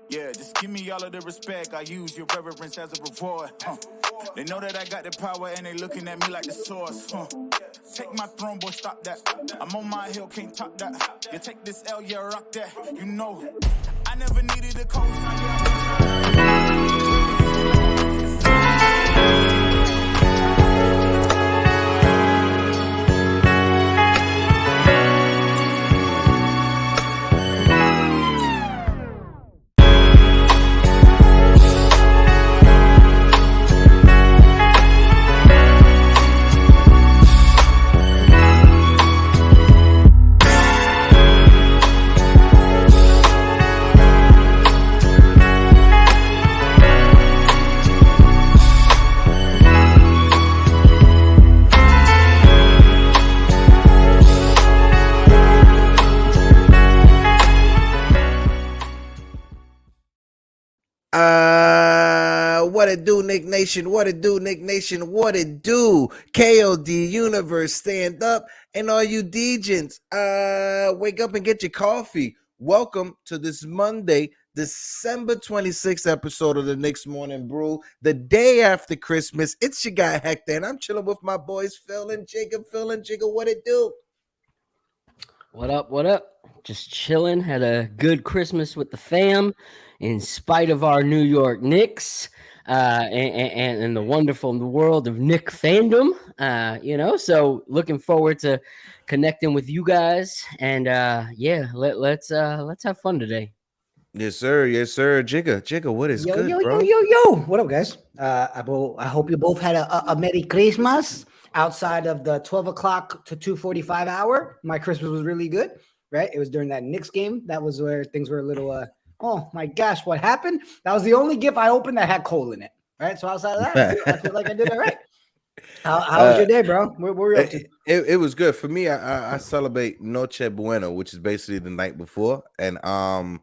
Yeah, just give me all of the respect. I use your reverence as a reward. They know that I got the power and they looking at me like the source. Take my throne, boy, stop that. I'm on my hill, can't top that. You take this L, yeah, rock that. You know, I never needed a coach. What it do, Nick Nation? What it do, Nick Nation? What it do? KOD Universe, stand up. And all you DJs, wake up and get your coffee. Welcome to this Monday, December 26th episode of the Knicks Morning Brew, the day after Christmas. It's your guy, Hector, and I'm chilling with my boys, Phil and Jigga. Phil and Jigga, what it do? What up, what up? Just chilling. Had a good Christmas with the fam in spite of our New York Knicks and the wonderful world of Knick fandom. So looking forward to connecting with you guys. And let's have fun today. Yes, sir. Yes, sir. Jigga, what is good, bro? Yo. What up, guys? I hope you both had a Merry Christmas. Outside of the 12 o'clock to 2:45 hour, my Christmas was really good, right? It was during that Knicks game. That was where things were a little, oh my gosh, what happened? That was the only gift I opened that had coal in it, right? So outside of that, I feel like I did all right. How was your day, bro? What were you up to? It was good. For me, I celebrate Noche Buena, which is basically the night before. And on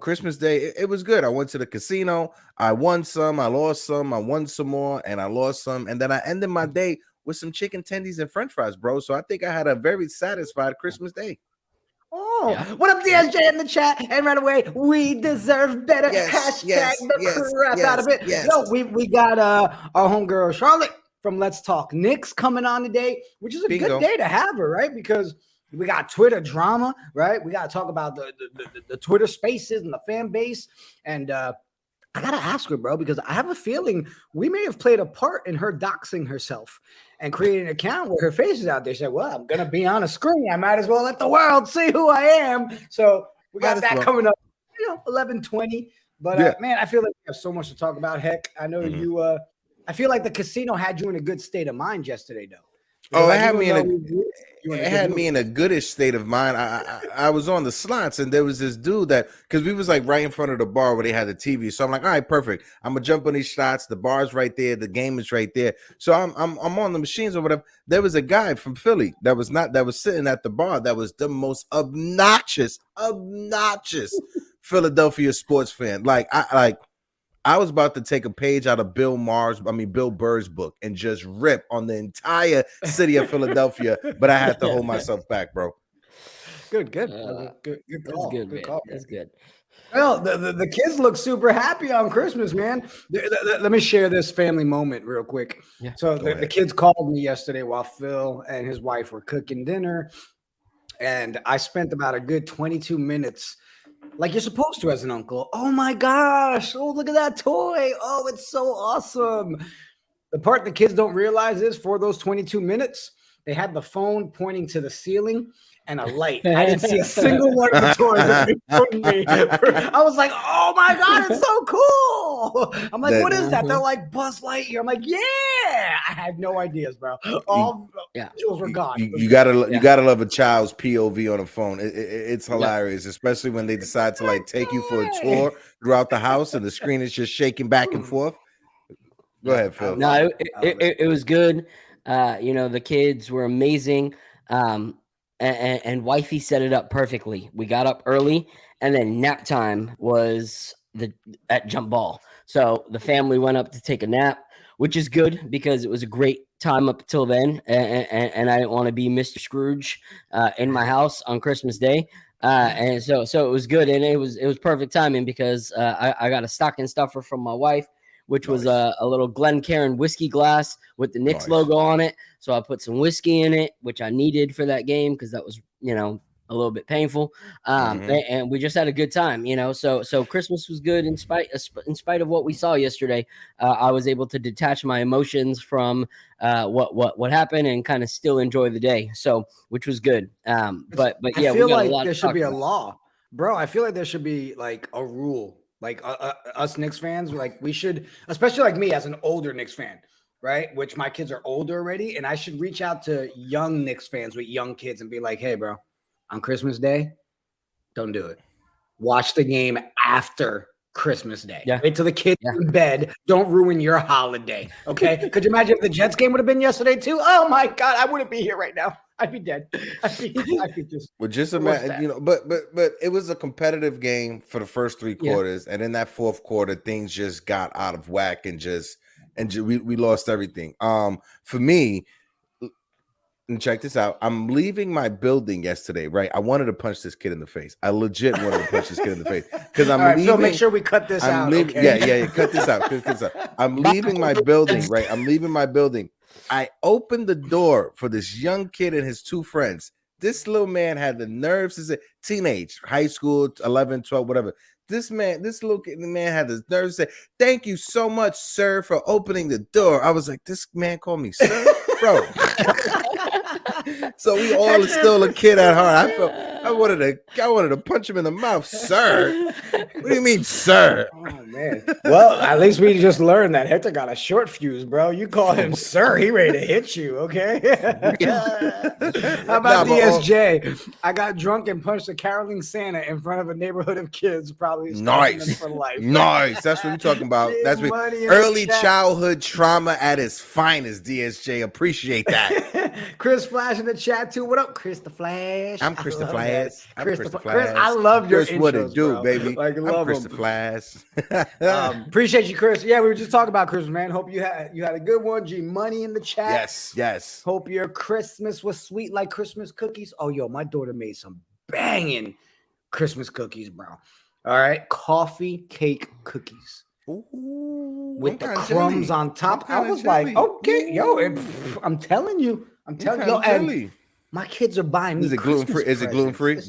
Christmas Day, it was good. I went to the casino. I won some, I lost some, I won some more, and I lost some. And then I ended my day with some chicken tendies and french fries, bro. So I think I had a very satisfied Christmas day. Oh, yeah. What up, DSJ in the chat? And right away, we deserve better. Hashtag crap out of it. Yes. Yo, we got our homegirl Charlotte from Let's Talk Knicks coming on today, which is a good day to have her, right? Because we got Twitter drama, right? We got to talk about the Twitter spaces and the fan base. And I got to ask her, bro, because I have a feeling we may have played a part in her doxing herself and creating an account where her face is out there. She said, well, I'm going to be on a screen. I might as well let the world see who I am. So we got that coming up, 11:20. But, man, I feel like we have so much to talk about. Heck, I know you I feel like the casino had you in a good state of mind yesterday, though. Oh, it had me in a goodish state of mind. I was on the slots, and there was this dude that, because we was like right in front of the bar where they had the TV. So I'm like, all right, perfect. I'm gonna jump on these shots. The bar's right there. The game is right there. So I'm on the machines or whatever. There was a guy from Philly that was sitting at the bar that was the most obnoxious Philadelphia sports fan. I was about to take a page out of Bill Burr's book and just rip on the entire city of Philadelphia, but I had to hold myself back, bro. Good. Good call. That's good. Well, the kids look super happy on Christmas, man. Let me share this family moment real quick. Yeah. So the kids called me yesterday while Phil and his wife were cooking dinner, and I spent about a good 22 minutes like you're supposed to as an uncle. Oh my gosh. Oh, look at that toy. Oh, it's so awesome. The part the kids don't realize is for those 22 minutes, they had the phone pointing to the ceiling and a light. I didn't see a single one of the toys that they showed me. I was like, oh my God, it's so cool. I'm like, what is that? They're like, Buzz Lightyear. I'm like, yeah. I had no ideas, bro. All visuals were gone. You gotta love a child's POV on a phone. It's hilarious, especially when they decide to like take you for a tour throughout the house and the screen is just shaking back and forth. Go ahead, Phil. No, it was good. The kids were amazing. And wifey set it up perfectly. We got up early, and then nap time was at jump ball. So the family went up to take a nap, which is good because it was a great time up till then. And I didn't want to be Mr. Scrooge in my house on Christmas Day. And so it was good, and it was perfect timing because I got a stocking stuffer from my wife, which was a little Glencairn whiskey glass with the Knicks logo on it. So I put some whiskey in it, which I needed for that game because that was, a little bit painful. And we just had a good time, So Christmas was good in spite of what we saw yesterday. I was able to detach my emotions from what happened and kind of still enjoy the day. So, which was good. But yeah, I feel we got like a lot there to should talk be a about. law, bro. I feel like there should be like a rule, like us Knicks fans, like we should, especially like me as an older Knicks fan, right? Which my kids are older already, and I should reach out to young Knicks fans with young kids and be like, "Hey, bro, on Christmas Day, don't do it. Watch the game after Christmas Day. Yeah. Wait till the kids in bed. Don't ruin your holiday. Okay? Could you imagine if the Jets game would have been yesterday too? Oh my God, I wouldn't be here right now. I'd be dead. I'd be just imagine, but it was a competitive game for the first 3 quarters, and in that fourth quarter, things just got out of whack and we lost everything. For me, and check this out. I'm leaving my building yesterday, right? I wanted to punch this kid in the face. I legit wanted to punch this kid in the face because I'm leaving. Phil, make sure we cut this out. Okay? Yeah. Cut this out. I'm leaving my building, right? I'm leaving my building. I opened the door for this young kid and his 2 friends. This little man had the nerves. Is a teenage, high school, 11, 12, whatever. This little man had the nerves to say, "Thank you so much, sir, for opening the door." I was like, this man called me sir, bro. So we all are still a kid at heart. I wanted to punch him in the mouth, sir. What do you mean, sir? Oh man. Well, at least we just learned that Hector got a short fuse, bro. You call him sir, he ready to hit you, okay? How about DSJ? I got drunk and punched a caroling Santa in front of a neighborhood of kids, probably nice for life. Nice. That's what we're talking about. That's what early childhood trauma at its finest, DSJ. Appreciate that. Chris Flash in the chat too. What up, Chris the Flash? I'm Chris the Flash. Chris, I love your intros, what it do, bro. baby. Like, I'm Chris the Flash. Appreciate you, Chris. Yeah, we were just talking about Christmas, man. Hope you had a good one. G Money in the chat. Yes. Hope your Christmas was sweet like Christmas cookies. Oh, yo, my daughter made some banging Christmas cookies, bro. All right, coffee cake cookies. Ooh, with the crumbs on top. I was like, okay, yo, I'm telling you, yo, and my kids are buying me. Is it gluten free? Is it gluten free? Is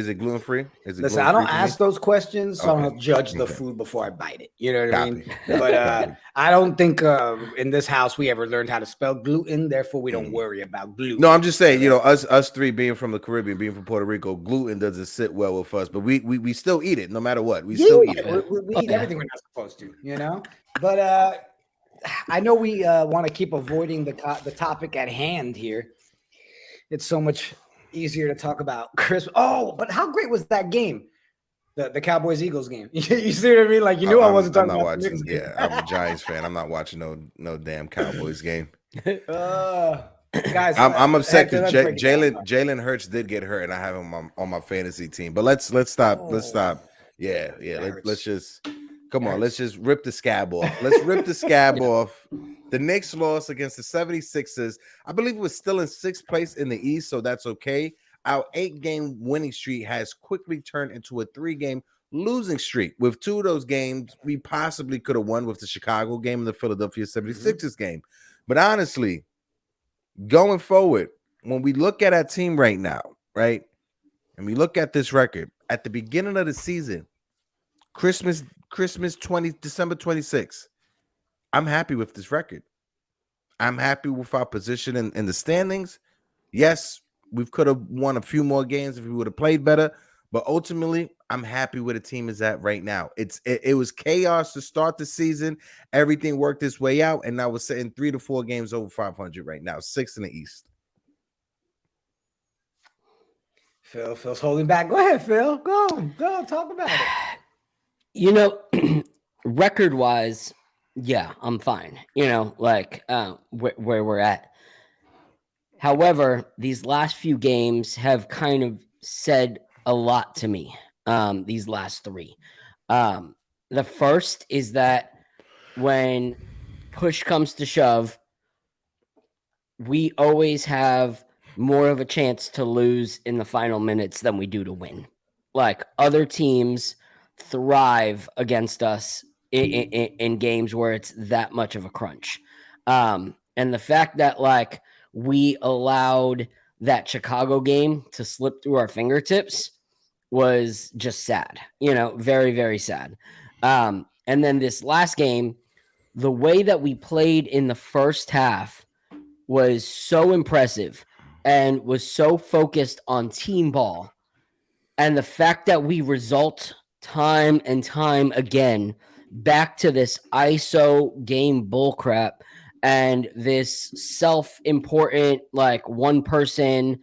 it gluten free? Listen, I don't ask those questions, so I don't judge the food before I bite it. You know what I mean? But I don't think in this house we ever learned how to spell gluten. Therefore, we don't worry about gluten. No, I'm just saying, you know, us 3 being from the Caribbean, being from Puerto Rico, gluten doesn't sit well with us, but we still eat it no matter what. We still eat it. We eat everything we're not supposed to, you know. But I know we want to keep avoiding the topic at hand here. It's so much easier to talk about Christmas. Oh, but how great was that game? The Cowboys-Eagles game. You see what I mean? Like, you knew I wasn't talking about watching. Yeah, I'm a Giants fan. I'm not watching no damn Cowboys game. Guys, I'm upset because Jalen Hurts did get hurt, and I have him on my fantasy team. But let's stop. Let's stop. Yeah. Let's just come on. Let's just rip the scab off. Let's rip the scab off. The Knicks lost against the 76ers. I believe it was still in 6th place in the East, so that's okay. Our 8-game winning streak has quickly turned into a 3-game losing streak. With 2 of those games, we possibly could have won with the Chicago game and the Philadelphia 76ers game. But honestly, going forward, when we look at our team right now, right, and we look at this record, at the beginning of the season, December 26th, I'm happy with this record. I'm happy with our position in the standings. Yes, we could have won a few more games if we would have played better, but ultimately, I'm happy where the team is at right now. It was chaos to start the season. Everything worked its way out, and now we're sitting 3 to 4 games over 500 right now, 6 in the East. Phil's holding back. Go ahead, Phil. Go talk about it. You know, record-wise, yeah, I'm fine. You know, like where we're at. However, these last few games have kind of said a lot to me. These last 3. The first is that when push comes to shove, we always have more of a chance to lose in the final minutes than we do to win. Like other teams thrive against us in games where it's that much of a crunch. And the fact that like we allowed that Chicago game to slip through our fingertips was just sad, very, very sad. And then this last game, the way that we played in the first half was so impressive and was so focused on team ball. And the fact that we result time and time again back to this ISO game bullcrap and this self-important, like one person,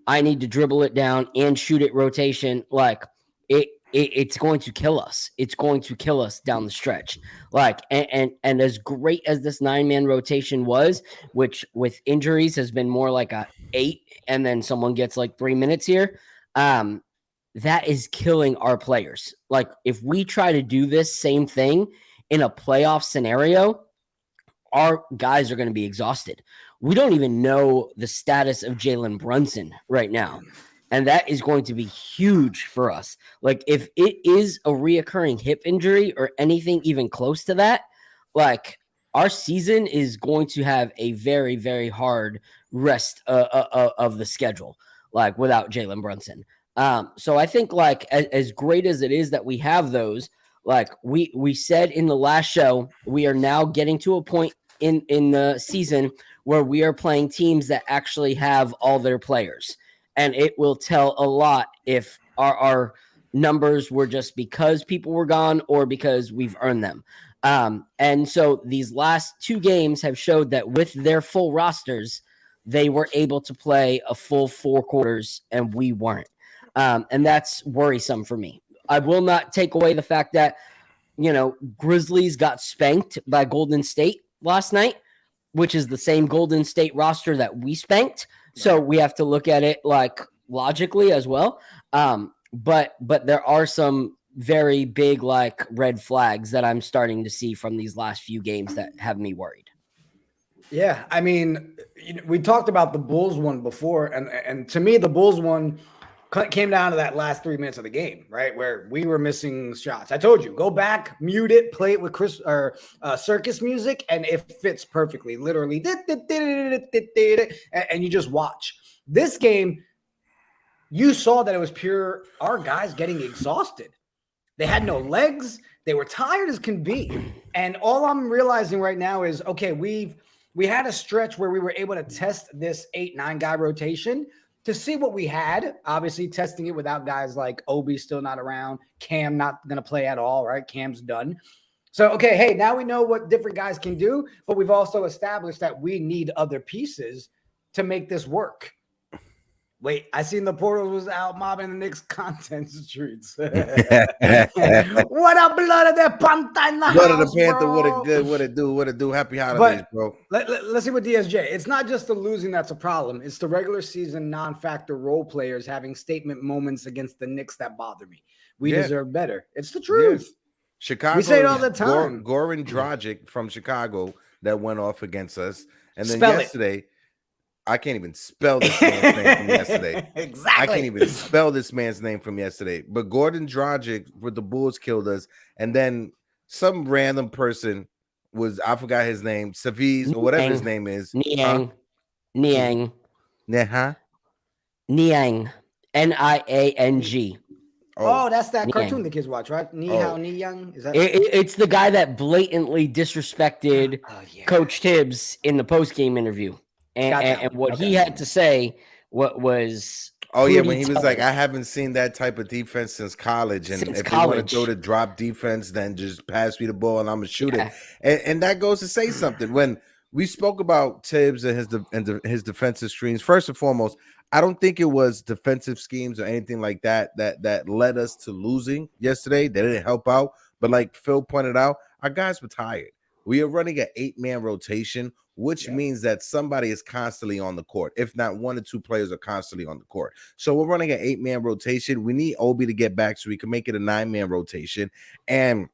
I need to dribble it down and shoot it rotation, like it's going to kill us. It's going to kill us down the stretch. Like, and as great as this 9-man rotation was, which with injuries has been more like a 8, and then someone gets like 3 minutes here, that is killing our players. Like, if we try to do this same thing in a playoff scenario, our guys are going to be exhausted. We don't even know the status of Jalen Brunson right now. And that is going to be huge for us. Like, if it is a reoccurring hip injury or anything even close to that, like, our season is going to have a very, very hard rest of the schedule, like, without Jalen Brunson. So I think, like, as great as it is that we have those, like we said in the last show, we are now getting to a point in the season where we are playing teams that actually have all their players. And it will tell a lot if our numbers were just because people were gone or because we've earned them. And so these last 2 games have showed that with their full rosters, they were able to play a full 4 quarters and we weren't. And that's worrisome for me. I will not take away the fact that, Grizzlies got spanked by Golden State last night, which is the same Golden State roster that we spanked. So we have to look at it like logically as well. But there are some very big like red flags that I'm starting to see from these last few games that have me worried. Yeah, I mean, we talked about the Bulls one before, and to me, the Bulls one came down to that last 3 minutes of the game, right, where we were missing shots. I told you, go back, mute it, play it with circus music, and it fits perfectly, literally, and you just watch. This game, you saw that it was pure our guys getting exhausted. They had no legs. They were tired as can be. And all I'm realizing right now is, okay, we had a stretch where we were able to test this 8-9 guy rotation to see what we had, obviously testing it without guys like Obi still not around, Cam not going to play at all, right? Cam's done. So, okay, hey, now we know what different guys can do, but we've also established that we need other pieces to make this work. Wait, I seen the Portals was out mobbing the Knicks content streets. What a blood of the Panther in the Blood house, of the Panther, bro. what it do. Happy holidays, bro. Let's see what DSJ. It's not just the losing that's a problem. It's the regular season non-factor role players having statement moments against the Knicks that bother me. We deserve better. It's the truth. Yeah. Chicago. We say it all the time. Goran Dragic from Chicago that went off against us. And then Spell yesterday, I can't even spell this man's name from yesterday. Exactly. I can't even spell this man's name from yesterday. But Goran Dragic with the Bulls killed us. And then some random person I forgot his name, Saviz or whatever his name is. Niang. Niang. Niang. Niang. Oh, that's that Niang. cartoon the kids watch, right? Ni Hao Ni Young. Is that? It's the guy that blatantly disrespected Coach Tibbs in the postgame interview. And what he had to say, what was when he was like, I haven't seen that type of defense since college. And if you want to go to drop defense, then just pass me the ball and I'm going to shoot it. And that goes to say something. When we spoke about Tibbs and his defensive screens, first and foremost, I don't think it was defensive schemes or anything like that led us to losing yesterday. They didn't help out. But like Phil pointed out, our guys were tired. We are running an 8-man rotation, which means that somebody is constantly on the court. If not, 1 or 2 players are constantly on the court. So we're running an 8-man rotation. We need Obi to get back so we can make it a 9-man rotation. And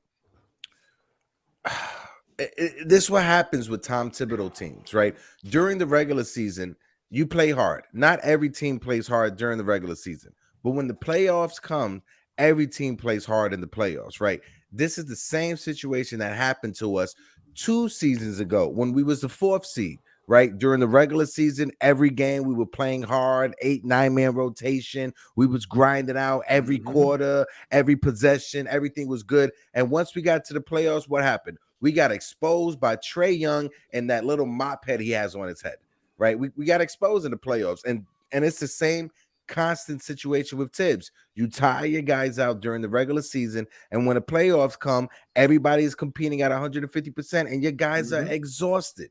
this is what happens with Tom Thibodeau teams, right? During the regular season, you play hard. Not every team plays hard during the regular season, but when the playoffs come, every team plays hard in the playoffs, right? This is the same situation that happened to us 2 seasons ago when we was the 4th seed, right? During the regular season, every game we were playing hard, 8-9-man rotation. We was grinding out every quarter, every possession, everything was good. And once we got to the playoffs, what happened? We got exposed by Trae Young and that little mop head he has on his head, right? We got exposed in the playoffs, and it's the same constant situation with Tibbs. You tire your guys out during the regular season, and when the playoffs come, everybody is competing at 150%, and your guys are exhausted.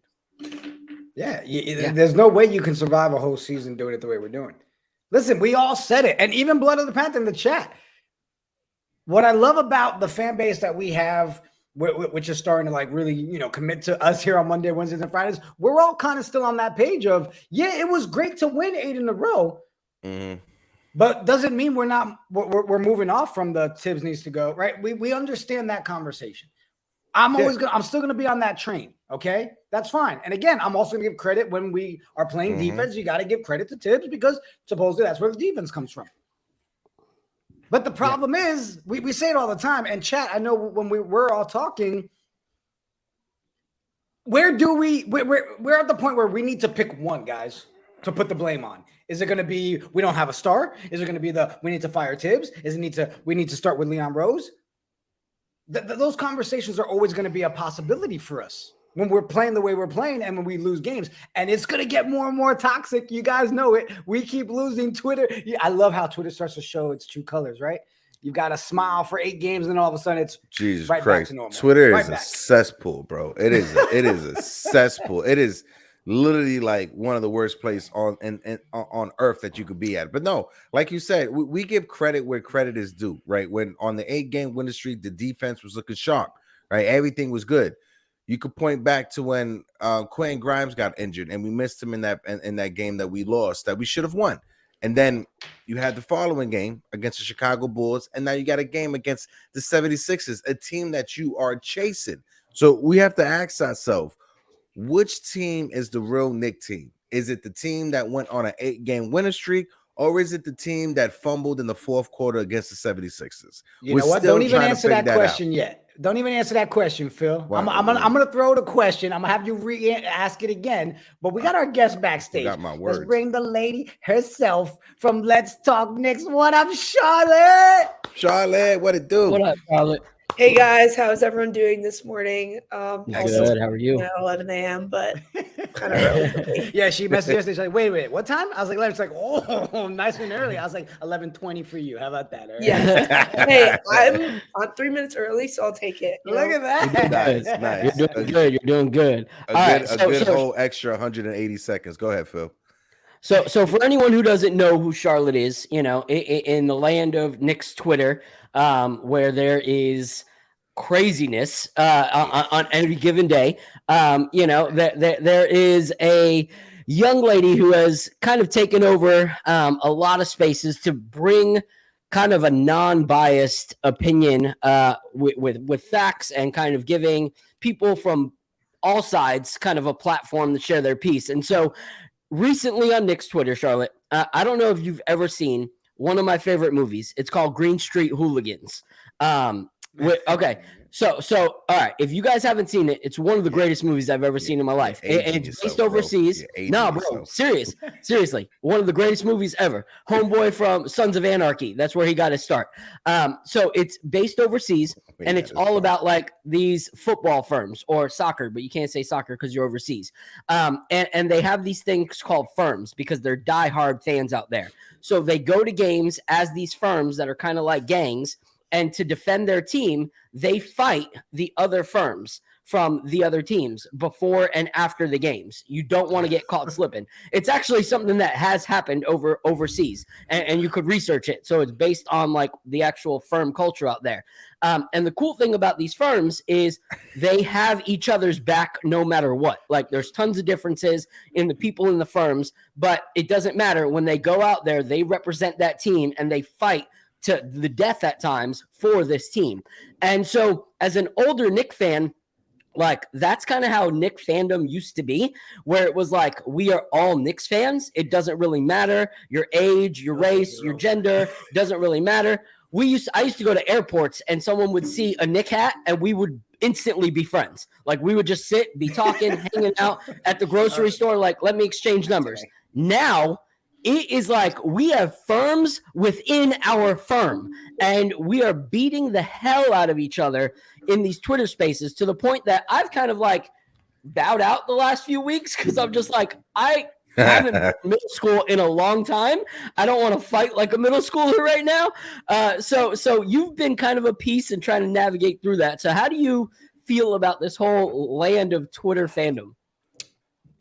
Yeah, there's no way you can survive a whole season doing it the way we're doing. Listen, we all said it, and even Blood of the Panther in the chat. What I love about the fan base that we have, which is starting to like really, commit to us here on Monday, Wednesdays, and Fridays, we're all kind of still on that page of, it was great to win 8 in a row. But doesn't mean we're moving off from the Tibbs needs to go, right? We understand that conversation. I'm still gonna be on that train. Okay, that's fine. And again, I'm also gonna give credit when we are playing defense. You got to give credit to Tibbs because supposedly that's where the defense comes from. But the problem is, we say it all the time. And chat, I know when we're all talking, we're at the point where we need to pick one, guys, to put the blame on. Is it going to be we don't have a star? Is it going to be we need to fire Tibbs? We need to start with Leon Rose? Those conversations are always going to be a possibility for us when we're playing the way we're playing and when we lose games. And it's going to get more and more toxic. You guys know it. We keep losing Twitter. I love how Twitter starts to show its true colors, right? You've got to smile for 8 games, and all of a sudden it's Jesus right Christ. back to normal. Twitter is a cesspool, bro. It is a cesspool. It is literally like one of the worst places on earth that you could be at. But no, like you said, we give credit where credit is due, right? When on the 8-game winning streak, the defense was looking sharp, right? Everything was good. You could point back to when Quentin Grimes got injured and we missed him in that game that we lost, that we should have won. And then you had the following game against the Chicago Bulls, and now you got a game against the 76ers, a team that you are chasing. So we have to ask ourselves, which team is the real Knicks team? Is it the team that went on an 8-game winning streak, or is it the team that fumbled in the 4th quarter against the 76ers? You know what? Don't even answer that question yet. Don't even answer that question, Phil. I'm gonna throw the question. I'm gonna have you ask it again. But we got our guest backstage. Got my words. Let's bring the lady herself from Let's Talk Knicks. What up, Charlotte? Charlotte, what it do? What up, Charlotte? Hey guys, how's everyone doing this morning? Good. How are you? 11 a.m., but kind of early. Yeah, she messaged yesterday. She's like, wait, what time? I was like, 11. She's like, oh, nice and early. I was like, 11:20 for you. How about that? Right? Yeah. Hey, I'm on 3 minutes early, so I'll take it. Look at that. Nice. You're doing good. You're doing good. A good whole extra 180 seconds. Go ahead, Phil. So for anyone who doesn't know who Charlotte is, in the land of Knicks Twitter, where there is craziness on every given day, there is a young lady who has kind of taken over a lot of spaces to bring kind of a non-biased opinion with facts and kind of giving people from all sides kind of a platform to share their piece. And so recently on Knicks Twitter, Charlotte, I don't know if you've ever seen one of my favorite movies. It's called Green Street Hooligans. Okay. So all right. If you guys haven't seen it, it's one of the greatest movies I've ever seen in my life. And it's based overseas. No, bro, seriously, one of the greatest movies ever. Homeboy from Sons of Anarchy. That's where he got his start. So it's based overseas, and it's all about like these football firms or soccer, but you can't say soccer because you're overseas. And they have these things called firms because they're diehard fans out there. So they go to games as these firms that are kind of like gangs. And to defend their team, they fight the other firms from the other teams before and after the games. You don't want to get caught slipping. It's actually something that has happened overseas, and you could research it. So it's based on like the actual firm culture out there. And the cool thing about these firms is they have each other's back no matter what. Like there's tons of differences in the people in the firms, but it doesn't matter. When they go out there, they represent that team and they fight to the death at times for this team. And so as an older Knicks fan, Like, that's kind of how Knick fandom used to be, where it was like, we are all Knicks fans. It doesn't really matter your age, your race, your gender, doesn't really matter. I used to go to airports and someone would see a Knick hat and we would instantly be friends. Like, we would just sit, be talking, hanging out at the grocery store, like, let me exchange numbers. Now, it is like we have firms within our firm, and we are beating the hell out of each other in these Twitter spaces to the point that I've kind of like bowed out the last few weeks because I'm just like, I haven't been in middle school in a long time. I don't want to fight like a middle schooler right now. So you've been kind of a piece in trying to navigate through that. So how do you feel about this whole land of Twitter fandom?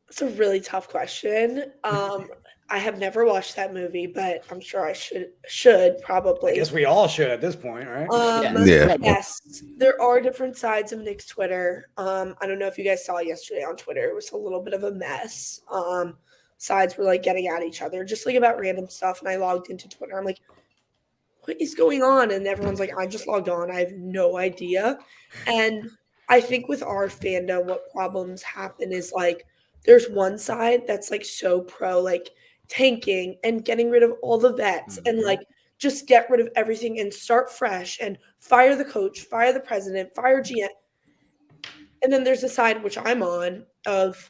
It's a really tough question. I have never watched that movie, but I'm sure I should probably. I guess we all should at this point, right? Yes, there are different sides of Knicks Twitter. I don't know if you guys saw yesterday on Twitter. It was a little bit of a mess. Sides were like getting at each other, just like about random stuff. And I logged into Twitter. I'm like, what is going on? And everyone's like, I just logged on. I have no idea. And I think with our fandom, what problems happen is like, there's one side that's like so pro, like tanking and getting rid of all the vets and like just get rid of everything and start fresh and fire the coach, fire the president, fire GM. And then there's a side which I'm on of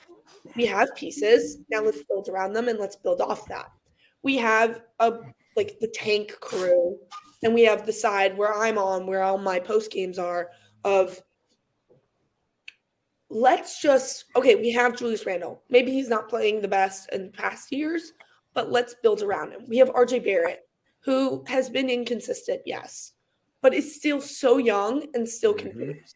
we have pieces, now let's build around them and let's build off that. We have like the tank crew, and we have the side where I'm on, where all my post games are of we have Julius Randle. Maybe he's not playing the best in past years, but let's build around him. We have RJ Barrett, who has been inconsistent, yes, but is still so young and still confused.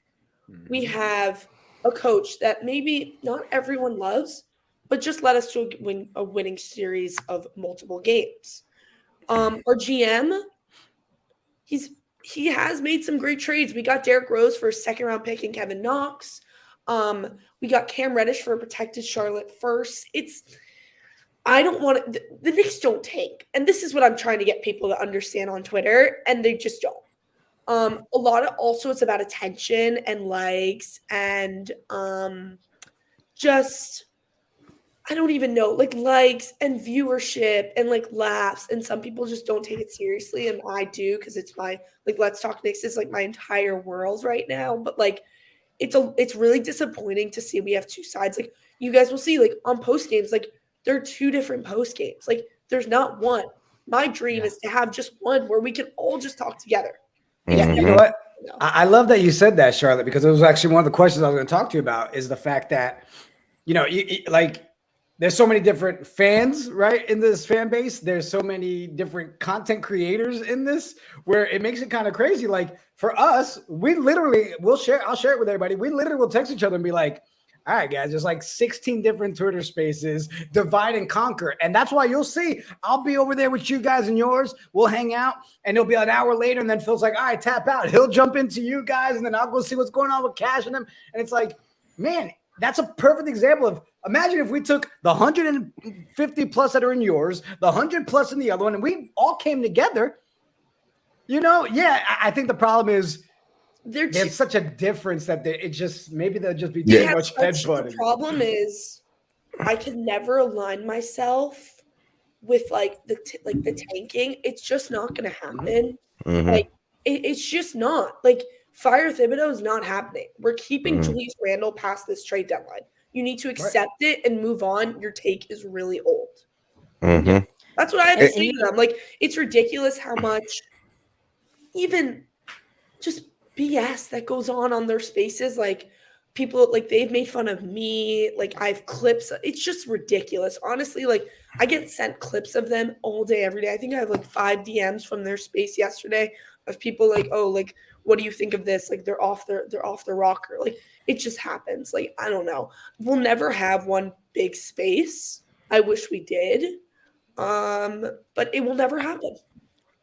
We have a coach that maybe not everyone loves, but just led us to a winning series of multiple games. Our GM, he has made some great trades. We got Derrick Rose for a second-round pick and Kevin Knox. We got Cam Reddish for a protected Charlotte first. I don't want to, the Knicks don't tank. And this is what I'm trying to get people to understand on Twitter, and they just don't. A lot of also it's about attention and likes and just I don't even know, like likes and viewership and like laughs. And some people just don't take it seriously, and I do because it's my like Let's Talk Knicks is like my entire world right now. But like it's really disappointing to see we have two sides. Like you guys will see like on post games, like there are two different post games. Like there's not one. My dream is to have just one where we can all just talk together. Yeah, you know what? I love that you said that, Charlotte, because it was actually one of the questions I was going to talk to you about is the fact that, you know, like there's so many different fans, right, in this fan base. There's so many different content creators in this where it makes it kind of crazy. Like for us, I'll share it with everybody. We literally will text each other and be like, all right, guys, there's like 16 different Twitter spaces, divide and conquer. And that's why you'll see I'll be over there with you guys and yours. We'll hang out and it'll be an hour later. And then Phil's like, all right, tap out. He'll jump into you guys. And then I'll go see what's going on with Cash and them. And it's like, man, that's a perfect example of imagine if we took the 150 plus that are in yours, the 100 plus in the other one, and we all came together. You know, I think the problem is, there's such a difference that they'll just be too much headbutting. The problem is I can never align myself with like the tanking. It's just not going to happen. Mm-hmm. Like it's just not. Like fire Thibodeau is not happening. We're keeping Julius Randle past this trade deadline. You need to accept it and move on. Your take is really old. Mm-hmm. That's what I have to say to them. Like it's ridiculous how much even just BS that goes on their spaces. Like people, like they've made fun of me. Like I have clips. It's just ridiculous. Honestly, like I get sent clips of them all day, every day. I think I have like 5 DMs from their space yesterday of people like, oh, like, what do you think of this? Like they're off their rocker. Like it just happens. Like, I don't know. We'll never have one big space. I wish we did. But it will never happen.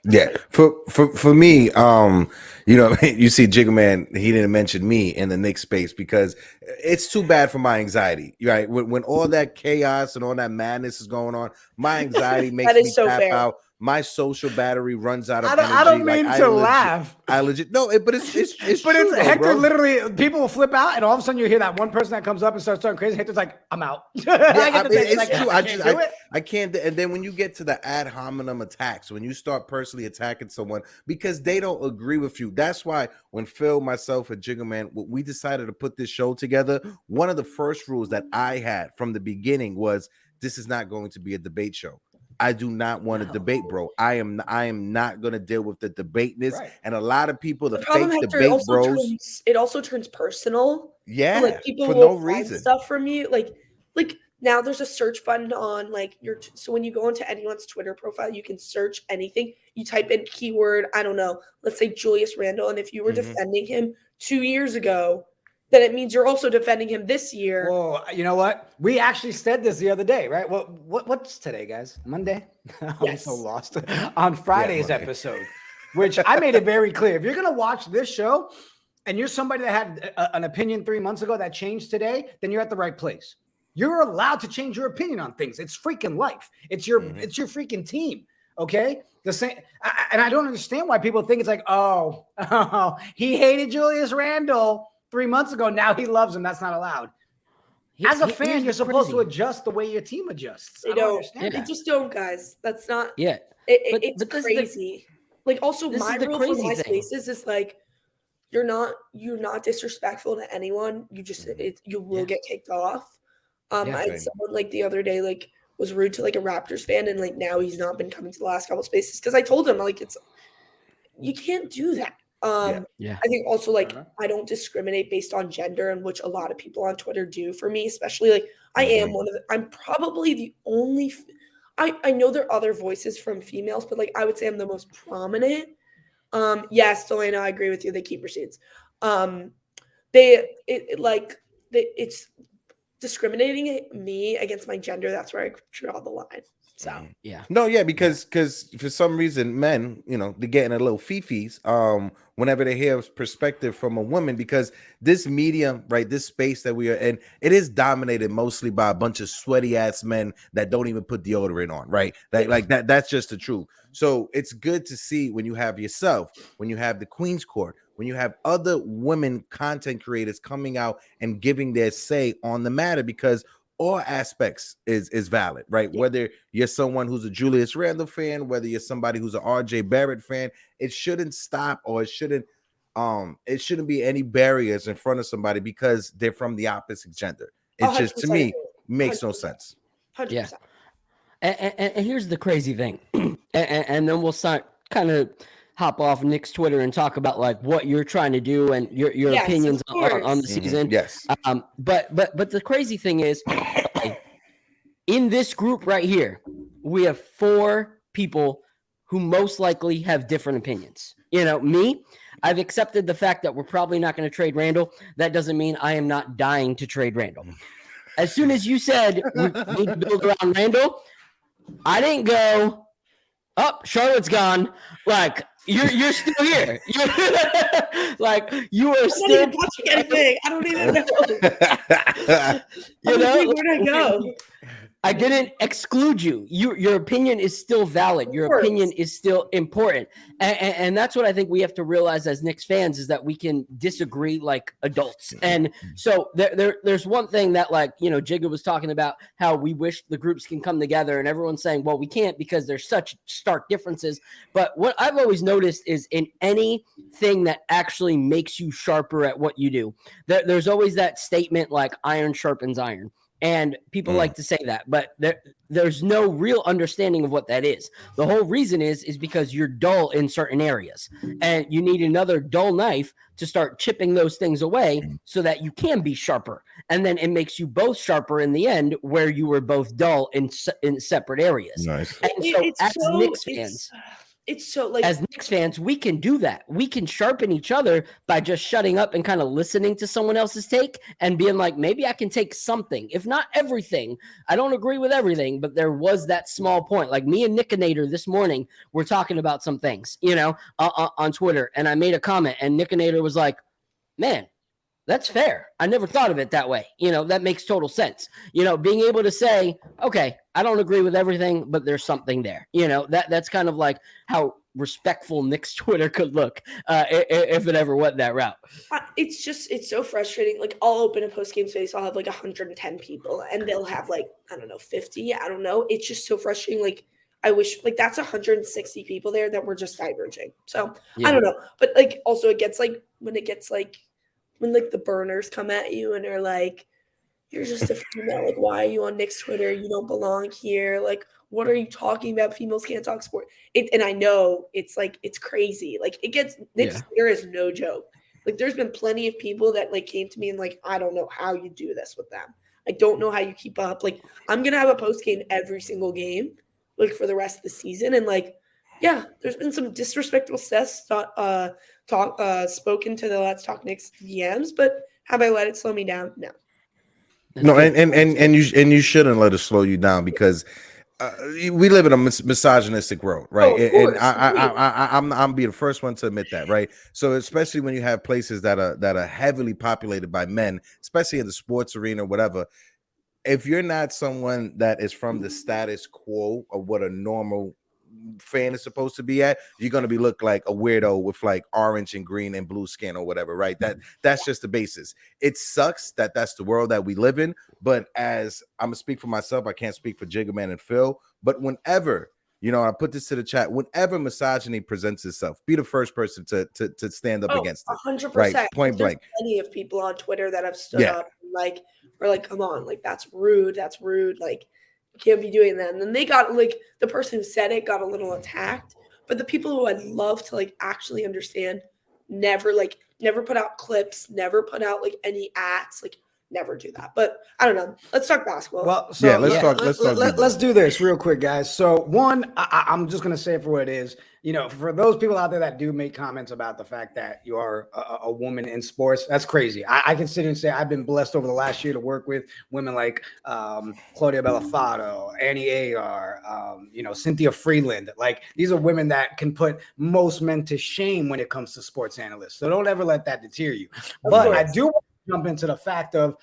Yeah, for me, you know, you see Jiggaman, he didn't mention me in the Knicks space because it's too bad for my anxiety, right? When all that chaos and all that madness is going on, my anxiety makes me tap out. my social battery runs out of energy. I don't mean to laugh. I legit but it's but true, it's though, Hector. bro. Literally, people will flip out, and all of a sudden you hear that one person that comes up and starts talking crazy. Hector's like, "I'm out." It's true. I can't. And then when you get to the ad hominem attacks, when you start personally attacking someone because they don't agree with you, that's why when Phil, myself, and Jiggaman, we decided to put this show together. One of the first rules that I had from the beginning was this is not going to be a debate show. I do not want to debate, bro. I am not going to deal with the debateness. Right. And a lot of people, the fake debate bros. It also turns personal. Yeah, so, like, people for will no find reason. Stuff from you, like now there's a search button on like so when you go into anyone's Twitter profile, you can search anything. You type in keyword, I don't know, let's say Julius Randle, and if you were defending him 2 years ago, then it means you're also defending him this year. Well, you know what? We actually said this the other day, right? What's today, guys? Monday? I'm so lost. On Friday's episode, which I made it very clear. If you're going to watch this show and you're somebody that had an opinion 3 months ago that changed today, then you're at the right place. You're allowed to change your opinion on things. It's freaking life. It's your freaking team. Okay? The same, and I don't understand why people think it's like, oh, he hated Julius Randle 3 months ago. Now he loves him. That's not allowed. As a fan, you're supposed to adjust the way your team adjusts. They don't. They just don't, guys. That's not. Yeah. It's crazy. Like, also, my rule for my spaces is like, you're not disrespectful to anyone. You just you will get kicked off. I had someone like the other day like was rude to like a Raptors fan, and like now he's not been coming to the last couple spaces because I told him like you can't do that. I think also like I don't discriminate based on gender, and which a lot of people on Twitter do for me, especially like I'm probably the only I know there are other voices from females, but like I would say I'm the most prominent. Yes, Delana, I agree with you. They keep receipts. It's discriminating me against my gender. That's where I draw the line. So because for some reason men, they're getting a little fifis whenever they hear perspective from a woman, because this medium, right, this space that we are in, it is dominated mostly by a bunch of sweaty ass men that don't even put deodorant on, right? That's just the truth. So it's good to see when you have yourself, when you have the Queen's Court, when you have other women content creators coming out and giving their say on the matter, because all aspects is valid, right? Yeah. Whether you're someone who's a Julius Randle fan, whether you're somebody who's an RJ Barrett fan, it shouldn't stop, or it shouldn't be any barriers in front of somebody because they're from the opposite gender. It's just, to me, makes 100%. No sense. 100%. Yeah. And here's the crazy thing, and then we'll start kind of hop off Knicks Twitter and talk about like what you're trying to do and your opinions on the season. Yes. But the crazy thing is, in this group right here, we have 4 people who most likely have different opinions. Me, I've accepted the fact that we're probably not going to trade Randle. That doesn't mean I am not dying to trade Randle. As soon as you said we need to build around Randle, I didn't go, Charlotte's gone. Like, you're still here. Like, you are still touching anything. I don't even know. Where'd I go? I didn't exclude you. Your opinion is still valid. Your opinion is still important. And that's what I think we have to realize as Knicks fans, is that we can disagree like adults. And so there's one thing that, like, Jigga was talking about how we wish the groups can come together, and everyone's saying, well, we can't because there's such stark differences. But what I've always noticed is in anything that actually makes you sharper at what you do, there's always that statement like iron sharpens iron. And people like to say that, but there's no real understanding of what that is. The whole reason is because you're dull in certain areas, and you need another dull knife to start chipping those things away so that you can be sharper. And then it makes you both sharper in the end, where you were both dull in separate areas. Nice. And so Knicks fans, as Knicks fans, we can do that. We can sharpen each other by just shutting up and kind of listening to someone else's take and being like, maybe I can take something, if not everything. I don't agree with everything, but there was that small point. Like me and Nickinator this morning were talking about some things, on Twitter, and I made a comment, and Nickinator was like, man, that's fair. I never thought of it that way. That makes total sense. Being able to say, okay, I don't agree with everything, but there's something there. That's kind of like how respectful Knicks Twitter could look if it ever went that route. It's so frustrating. Like, I'll open a post-game space, I'll have like 110 people, and they'll have like, I don't know, 50. I don't know. It's just so frustrating. Like, I wish, like, that's 160 people there that were just diverging. So I don't know. But like, also it gets like, when like the burners come at you and are like, you're just a female. Like, why are you on Knicks Twitter? You don't belong here. Like, what are you talking about? Females can't talk sport. And I know it's like, it's crazy. Like, Knicks Twitter is no joke. Like, there's been plenty of people that like came to me and like, I don't know how you do this with them. I don't know how you keep up. Like, I'm going to have a post game every single game, like, for the rest of the season. And like, yeah, there's been some disrespectful stuff spoken to the Let's Talk Knicks DMs, but have I let it slow me down? No. No, and you shouldn't let it slow you down, because we live in a misogynistic world, right? And I'm be the first one to admit that, right? So especially when you have places that are heavily populated by men, especially in the sports arena or whatever, if you're not someone that is from the status quo of what a normal fan is supposed to be at, you're going to be look like a weirdo with like orange and green and blue skin or whatever, right? That's just the basis. It sucks that that's the world that we live in, but as I'm gonna speak for myself, I can't speak for Jiggaman and Phil, but whenever, I put this to the chat, whenever misogyny presents itself, be the first person to stand up against it. 100%. Right? Point blank. Plenty of people on Twitter that have stood up and like, we're like, come on, like, that's rude. Like, you can't be doing that. And then they got, like, the person who said it got a little attacked. But the people who I'd love to, like, actually understand never put out clips, never put out, like, any acts, like, never do that. But I don't know. Let's talk basketball. Well, so let's do this real quick, guys. So one, I'm just going to say it for what it is. For those people out there that do make comments about the fact that you are a woman in sports, that's crazy. I can sit here and say I've been blessed over the last year to work with women like Claudia Bellafato, Annie Agar, Cynthia Freeland. Like, these are women that can put most men to shame when it comes to sports analysts. So don't ever let that deter you. But I do want to jump into the fact of,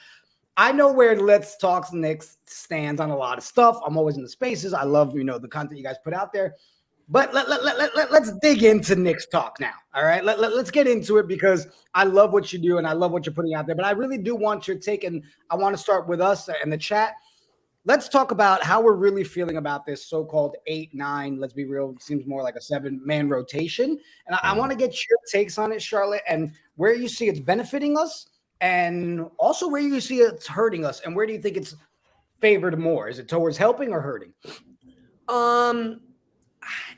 I know where Let's Talk Knicks stands on a lot of stuff. I'm always in the spaces. I love, the content you guys put out there. But let's dig into Knicks talk now. All right, let's get into it, because I love what you do and I love what you're putting out there. But I really do want your take, and I want to start with us in the chat. Let's talk about how we're really feeling about this so-called 8-9. Let's be real, it seems more like a 7-man rotation. And I want to get your takes on it, Charlotte, and where you see it's benefiting us, and also where you see it's hurting us, and where do you think it's favored more? Is it towards helping or hurting?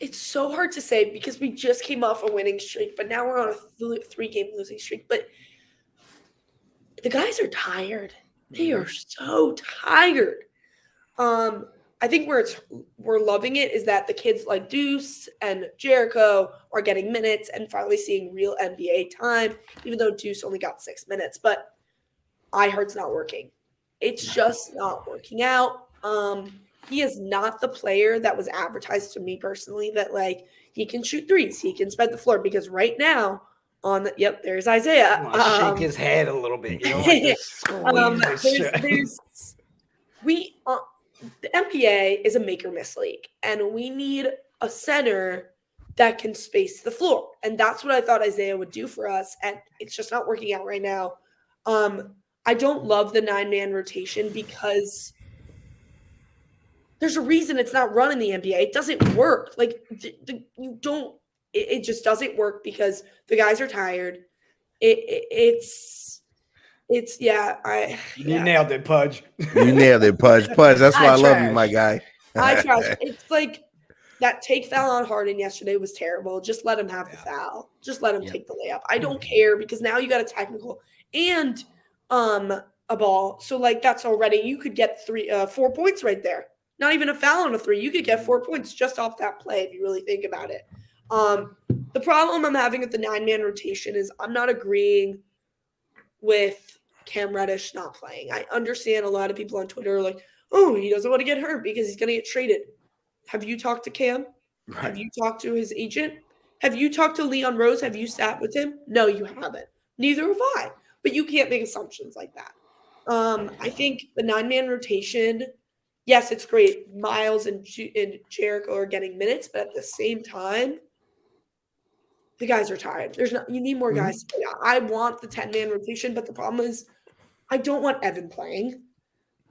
It's so hard to say, because we just came off a winning streak, but now we're on a 3-game losing streak. But the guys are tired. They are so tired. I think where we're loving it is that the kids like Deuce and Jericho are getting minutes and finally seeing real NBA time, even though Deuce only got 6 minutes. But iHeart's not working. It's just not working out. He is not the player that was advertised to me personally, that like he can shoot threes, he can spread the floor, because right now there's Isaiah. Shake his head a little bit. The NBA is a make or miss league, and we need a center that can space the floor, and that's what I thought Isaiah would do for us, and it's just not working out right now. I don't love the 9-man rotation, because there's a reason it's not run in the NBA. It doesn't work. Like, it just doesn't work, because the guys are tired. You nailed it, Pudge. You nailed it, Pudge. That's why I love you, my guy. I trash. It's like that take foul on Harden yesterday was terrible. Just let him have the foul. Just let him take the layup. I don't care, because now you got a technical and a ball. So like, that's already, you could get 4 points right there. Not even a foul on a 3. You could get 4 points just off that play if you really think about it. The problem I'm having with the 9-man rotation is I'm not agreeing with Cam Reddish not playing. I understand a lot of people on Twitter are like, oh, he doesn't want to get hurt because he's going to get traded. Have you talked to Cam? Right. Have you talked to his agent? Have you talked to Leon Rose? Have you sat with him? No, you haven't. Neither have I. But you can't make assumptions like that. I think the 9-man rotation yes, it's great. Miles and Jericho are getting minutes, but at the same time, the guys are tired. You need more guys. I want the 10-man rotation, but the problem is I don't want Evan playing.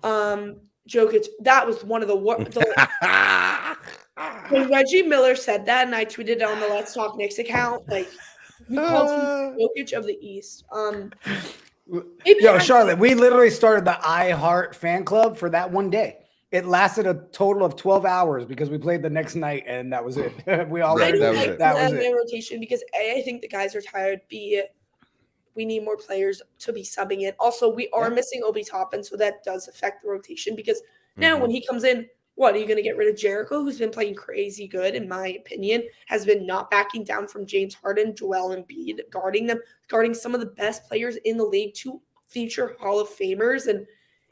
Jokic, that was one of the when Reggie Miller said that, and I tweeted it on the Let's Talk Knicks account, like we called him Jokic of the East. Charlotte, we literally started the I Heart fan club for that one day. It lasted a total of 12 hours because we played the next night, and that was it. We all that was it. Rotation because A, I think the guys are tired. B, we need more players to be subbing in. Also, we are missing Obi Toppin, so that does affect the rotation because now when he comes in, what, are you going to get rid of Jericho, who's been playing crazy good, in my opinion, has been not backing down from James Harden, Joel Embiid, guarding some of the best players in the league, 2 future Hall of Famers, and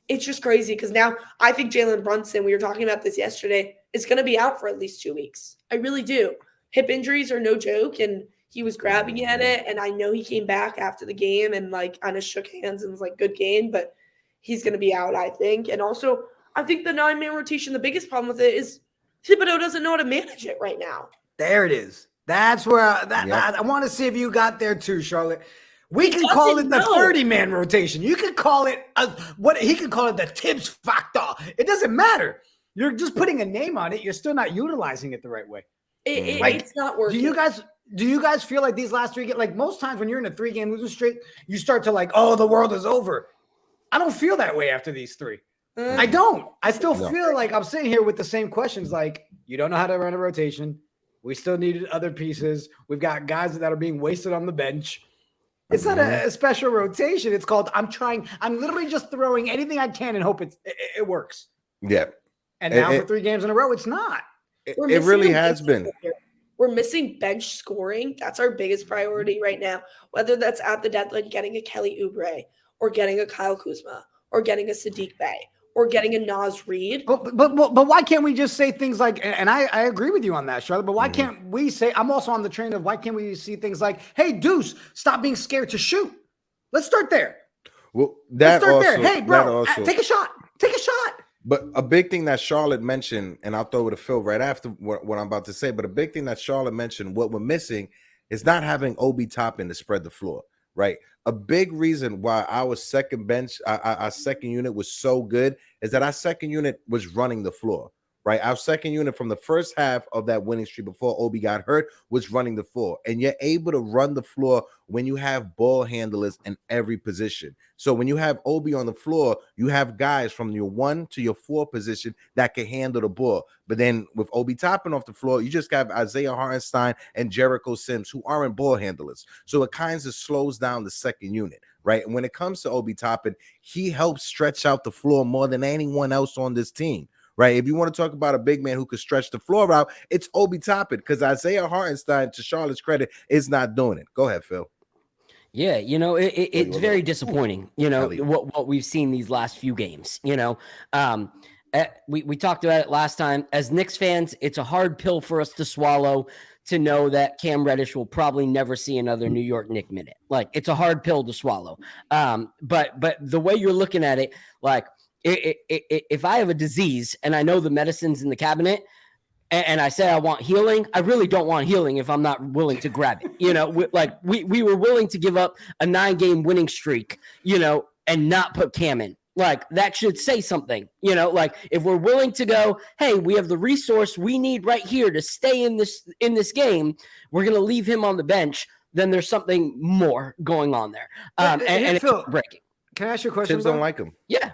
it's just crazy because now I think Jalen Brunson, we were talking about this yesterday, is going to be out for at least 2 weeks. I really do. Hip injuries are no joke, and he was grabbing at it, and I know he came back after the game and, like, kind of shook hands and was like, good game, but he's going to be out, I think. And also, I think the 9-man rotation, the biggest problem with it is Thibodeau doesn't know how to manage it right now. There it is. That's where I want to see if you got there too, Charlotte. We can call it the 30-man rotation. You could call it he could call it the Tibbs factor. It doesn't matter. You're just putting a name on it. You're still not utilizing it the right way. It's not working. Do you guys feel like these last 3 games, like most times when you're in a 3-game losing streak, you start to like, oh, the world is over. I don't feel that way after these 3. I don't. I still feel like I'm sitting here with the same questions. Like, you don't know how to run a rotation. We still needed other pieces. We've got guys that are being wasted on the bench. It's not a special rotation. It's called I'm literally just throwing anything I can and hope it works. Yeah. And now for 3 games in a row, it's not. It really has been. We're missing bench scoring. That's our biggest priority right now. Whether that's at the deadline, getting a Kelly Oubre or getting a Kyle Kuzma or getting a Sadiq Bey or getting a Naz Reid. But why can't we just say things like, and I agree with you on that, Charlotte, but why can't we say, I'm also on the train of why can't we see things like, hey, Deuce, stop being scared to shoot. Let's start there. Well, let's start there. Hey, bro, take a shot. Take a shot. But a big thing that Charlotte mentioned, and I'll throw it to Phil right after what I'm about to say, but a big thing that Charlotte mentioned, what we're missing is not having Obi Toppin to spread the floor, right? A big reason why our second bench, our second unit was so good is that our second unit was running the floor, right? Our second unit from the first half of that winning streak before Obi got hurt was running the floor. And you're able to run the floor when you have ball handlers in every position. So when you have Obi on the floor, you have guys from your 1 to your 4 position that can handle the ball. But then with Obi Toppin off the floor, you just have Isaiah Hartenstein and Jericho Sims who aren't ball handlers. So it kind of slows down the second unit, right? And when it comes to Obi Toppin, he helps stretch out the floor more than anyone else on this team. Right. If you want to talk about a big man who could stretch the floor out, it's Obi Toppin because Isaiah Hartenstein, to Charlotte's credit, is not doing it. Go ahead, Phil. Yeah, it's very disappointing, what we've seen these last few games. We talked about it last time. As Knicks fans, it's a hard pill for us to swallow to know that Cam Reddish will probably never see another New York Knicks minute. Like, it's a hard pill to swallow. But the way you're looking at it, like, if I have a disease and I know the medicine's in the cabinet and I say I want healing, I really don't want healing if I'm not willing to grab it. We were willing to give up a 9-game winning streak, and not put Cam in. Like, that should say something, like if we're willing to go, hey, we have the resource we need right here to stay in this game, we're going to leave him on the bench. Then there's something more going on there. And it's breaking. Can I ask you a question? Tibbs don't like him. Yeah.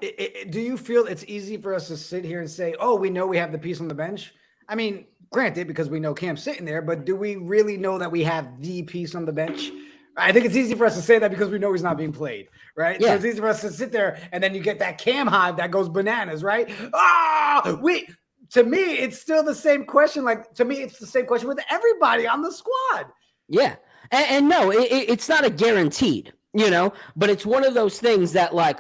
Do you feel it's easy for us to sit here and say, oh, we know we have the piece on the bench? I mean, granted, because we know Cam's sitting there, but do we really know that we have the piece on the bench? I think it's easy for us to say that because we know he's not being played, right? Yeah. So it's easy for us to sit there and then you get that Cam hive that goes bananas, right? To me, it's still the same question. Like, to me, it's the same question with everybody on the squad. Yeah. And no, it's not a guaranteed, but it's one of those things that, like,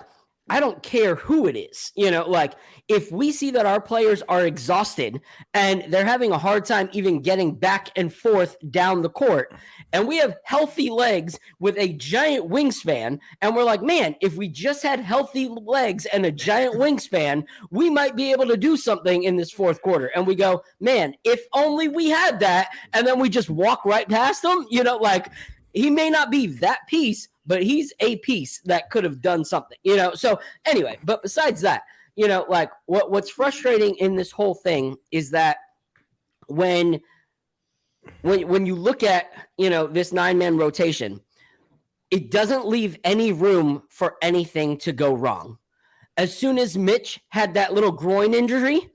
I don't care who it is. Like if we see that our players are exhausted and they're having a hard time even getting back and forth down the court, and we have healthy legs with a giant wingspan, and we're like, man, if we just had healthy legs and a giant wingspan, we might be able to do something in this fourth quarter. And we go, man, if only we had that. And then we just walk right past them, like he may not be that piece, but he's a piece that could have done something, So anyway, but besides that, like what's frustrating in this whole thing is that when you look at, this 9-man rotation, it doesn't leave any room for anything to go wrong. As soon as Mitch had that little groin injury,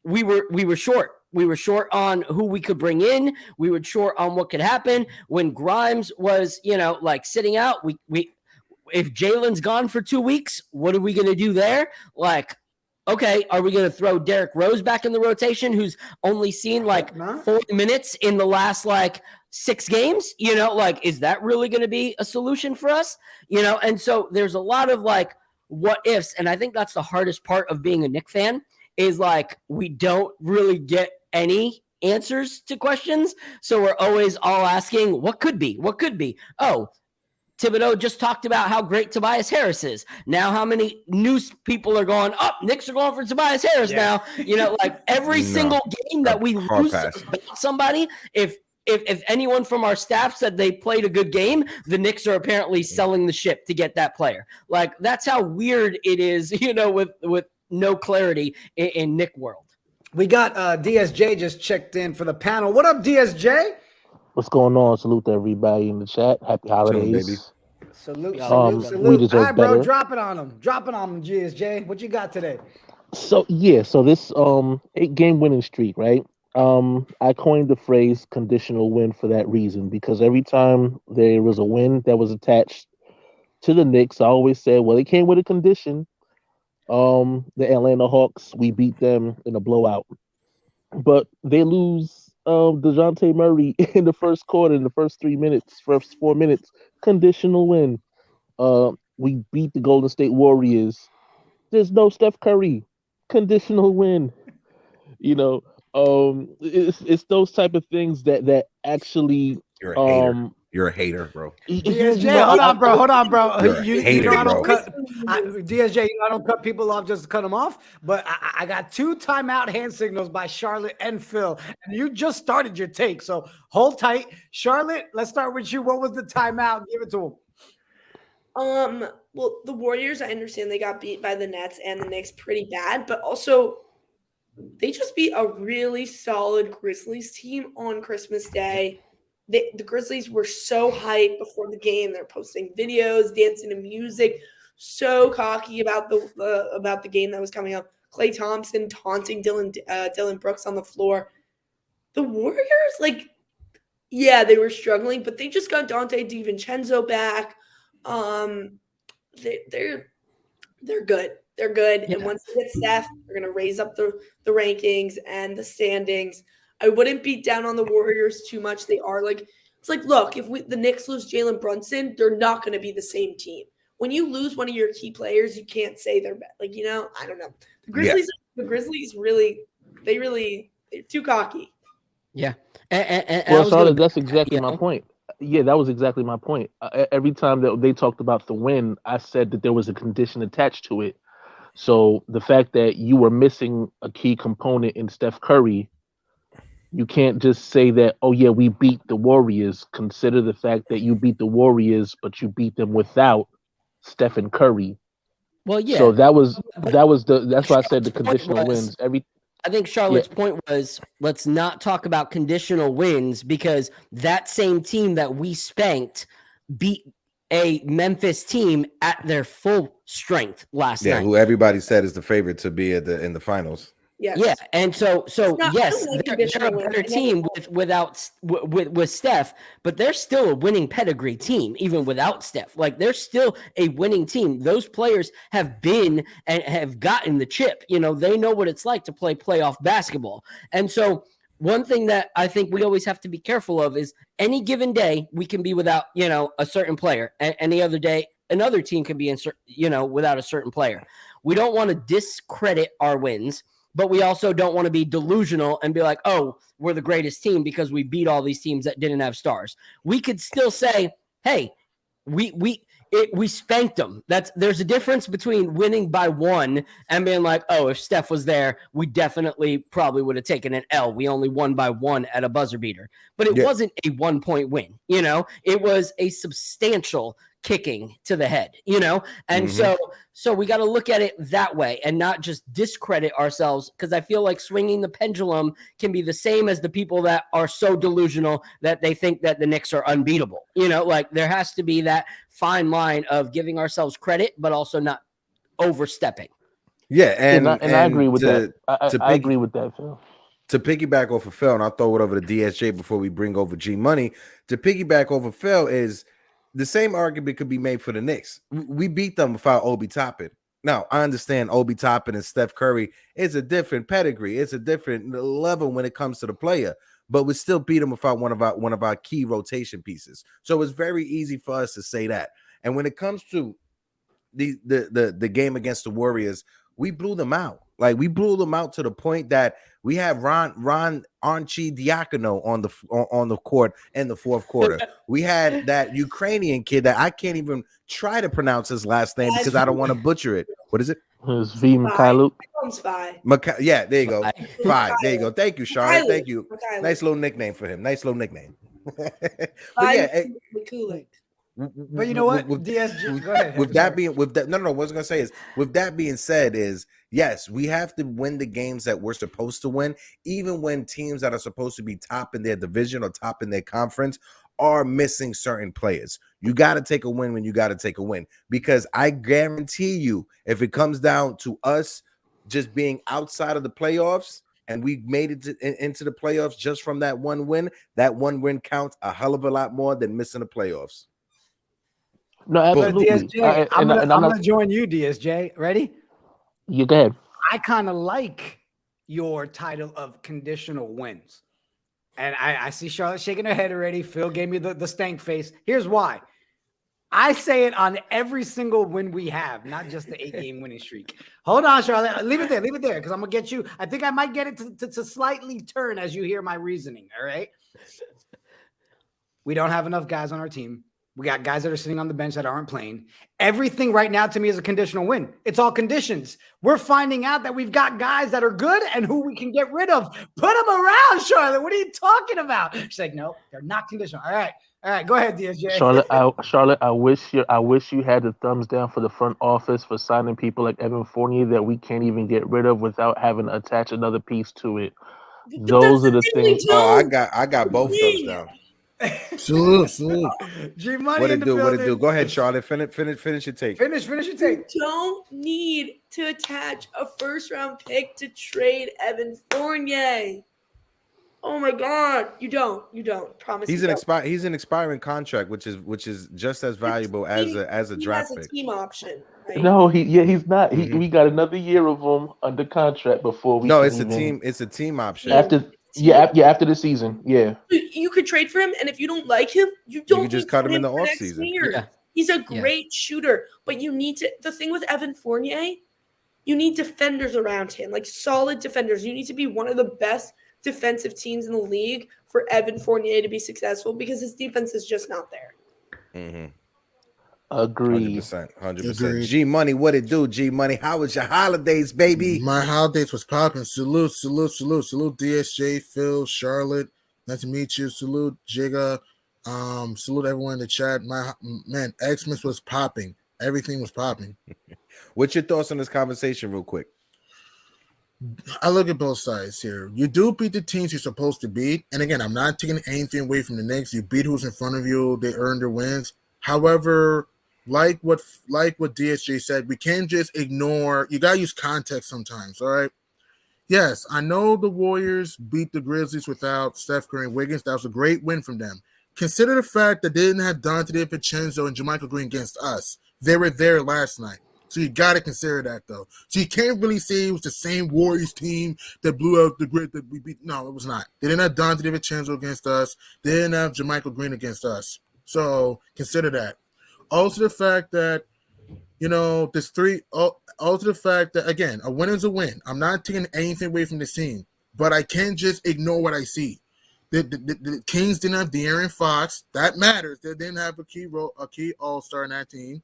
we were short. We were short on who we could bring in. We were short on what could happen. When Grimes was, like sitting out, we if Jalen's gone for 2 weeks, what are we going to do there? Like, okay, are we going to throw Derrick Rose back in the rotation, who's only seen like 4 minutes in the last like 6 games? Like, is that really going to be a solution for us? And so there's a lot of like what ifs, and I think that's the hardest part of being a Knicks fan is like we don't really get any answers to questions. So we're always all asking, what could be? What could be? Oh, Thibodeau just talked about how great Tobias Harris is. Now how many news people are going, Knicks are going for Tobias Harris now. Like every single game that we lose somebody, if anyone from our staff said they played a good game, the Knicks are apparently selling the ship to get that player. Like that's how weird it is, with no clarity in Knick world. We got DSJ just checked in for the panel. What up, DSJ? What's going on? Salute to everybody in the chat. Happy holidays. Baby. Salute. We deserve All right, bro, better. drop it on them, DSJ. What you got today? So this 8-game winning streak, right? I coined the phrase conditional win for that reason, because every time there was a win that was attached to the Knicks, I always said, well, it came with a condition. The Atlanta Hawks, we beat them in a blowout, but they lose DeJounte Murray in the first quarter, in the first 4 minutes, conditional win. We beat the Golden State Warriors. There's no Steph Curry, conditional win. It's those type of things that actually You're a hater. You're a hater, bro. DSJ, hold on, bro. You're a hater, I don't bro. cut DSJ. I don't cut people off just to cut them off. But I got 2 timeout hand signals by Charlotte and Phil, and you just started your take. So hold tight, Charlotte. Let's start with you. What was the timeout? Give it to him. Well, the Warriors, I understand they got beat by the Nets and the Knicks pretty bad, but also they just beat a really solid Grizzlies team on Christmas Day. The Grizzlies were so hyped before the game. They're posting videos, dancing to music, so cocky about the game that was coming up. Klay Thompson taunting Dylan Brooks on the floor. The Warriors, they were struggling, but they just got Dante DiVincenzo back. They're good. They're good. Yeah. And once they get Steph, they're going to raise up the rankings and the standings. I wouldn't beat down on the Warriors too much. They are look, if the Knicks lose Jalen Brunson, they're not going to be the same team. When you lose one of your key players, you can't say they're bad. I don't know. The Grizzlies they're too cocky. Yeah. Charlotte, that's exactly my point. Yeah, that was exactly my point. Every time that they talked about the win, I said that there was a condition attached to it. So the fact that you were missing a key component in Steph Curry, you can't just say that, oh yeah, we beat the Warriors. Consider the fact that you beat the Warriors, but you beat them without Stephen Curry. Well, yeah. So that's why I said the conditional wins. I think Charlotte's point was, let's not talk about conditional wins, because that same team that we spanked beat a Memphis team at their full strength last night. Yeah, who everybody said is the favorite to be in the finals. Yes. Yeah, and so yes, they're a better team with Steph, but they're still a winning pedigree team even without Steph. They're still a winning team. Those players have been and have gotten the chip. They know what it's like to play playoff basketball. And so one thing that I think we always have to be careful of is any given day we can be without, a certain player. Any other day, another team can be without a certain player. We don't want to discredit our wins, but we also don't want to be delusional and be like, oh, we're the greatest team because we beat all these teams that didn't have stars. We could still say, hey, we spanked them. There's a difference between winning by 1 and being like, oh, if Steph was there, we definitely probably would have taken an L. We only won by 1 at a buzzer beater. But it wasn't a 1-point win, It was a substantial kicking to the head, And so we got to look at it that way and not just discredit ourselves, because I feel like swinging the pendulum can be the same as the people that are so delusional that they think that the Knicks are unbeatable. Like there has to be that fine line of giving ourselves credit, but also not overstepping. Yeah, and I agree with that. I agree with that, Phil. To piggyback off of Phil, and I'll throw it over to DSJ before we bring over G Money. To piggyback over Phil is the same argument could be made for the Knicks. We beat them without Obi Toppin. Now, I understand Obi Toppin and Steph Curry is a different pedigree. It's a different level when it comes to the player, but we still beat them without one of our key rotation pieces. So it's very easy for us to say that. And when it comes to the game against the Warriors, we blew them out. Like we blew them out to the point that we had Ron Arcidiacono on the court in the fourth quarter. We had that Ukrainian kid that I can't even try to pronounce his last name because I don't want to butcher it. What is it? It's V. Mikhailuk. Yeah, there you go. Five. There you go. Thank you, Shaun. Thank you. Nice little nickname for him. But yeah. But you know what? DSG, go ahead. What I was gonna say is, with that being said, is yes, we have to win the games that we're supposed to win, even when teams that are supposed to be top in their division or top in their conference are missing certain players. You got to take a win when you got to take a win, because I guarantee you, if it comes down to us just being outside of the playoffs and we made it into the playoffs just from that one win counts a hell of a lot more than missing the playoffs. No, absolutely. DSJ, I'm gonna join you, DSJ. Ready? You go ahead. I kind of like your title of conditional wins. And I see Charlotte shaking her head already. Phil gave me the stank face. Here's why. I say it on every single win we have, not just the 8-game winning streak. Hold on, Charlotte. Leave it there, because I'm going to get you. I think I might get it to slightly turn as you hear my reasoning, all right? We don't have enough guys on our team. We got guys that are sitting on the bench that aren't playing. Everything right now to me is a conditional win. It's all conditions. We're finding out that we've got guys that are good and who we can get rid of. Put them around, Charlotte. What are you talking about? She's like, no, they're not conditional. All right. Go ahead, DSJ. Charlotte, I wish you had the thumbs down for the front office for signing people like Evan Fournier that we can't even get rid of without having to attach another piece to it. Those are the things. Oh, I got both thumbs down. Salute. G Money. What it do? Go ahead, Charlotte. Finish your take. Finish your take. You don't need to attach a first-round pick to trade Evan Fournier. Oh my God, you don't. Promise. He's an expiring contract, which is just as valuable as a draft pick. He has a team option. Right? No, he's not. We got another year of him under contract before we. No, it's a team option. After the season, yeah. You could trade for him, and if you don't like him, you can just cut him in the offseason. Yeah. He's a great shooter, but you need to. The thing with Evan Fournier, you need defenders around him, like solid defenders. You need to be one of the best defensive teams in the league for Evan Fournier to be successful, because his defense is just not there. Mm-hmm. Agreed. 100%. G Money, what it do? G Money, how was your holidays, baby? My holidays was popping. Salute, DSJ, Phil, Charlotte. Nice to meet you. Salute, Jigga. Salute everyone in the chat. My man, Xmas was popping. Everything was popping. What's your thoughts on this conversation, real quick? I look at both sides here. You do beat the teams you're supposed to beat. And again, I'm not taking anything away from the Knicks. You beat who's in front of you. They earned their wins. However, like what DSJ said, we can't just ignore. You gotta use context sometimes. All right. Yes, I know the Warriors beat the Grizzlies without Steph Curry and Wiggins. That was a great win from them. Consider the fact that they didn't have Dante DiVincenzo and JaMychal Green against us. They were there last night. So you got to consider that, though. So you can't really say it was the same Warriors team that blew out the grid that we beat. No, it was not. They didn't have Dante DiVincenzo against us. They didn't have JaMychal Green against us. So consider that. Also the fact that, there's three. Also the fact that, again, a win is a win. I'm not taking anything away from this team, but I can't just ignore what I see. The Kings didn't have De'Aaron Fox. That matters. They didn't have a key all-star in that team.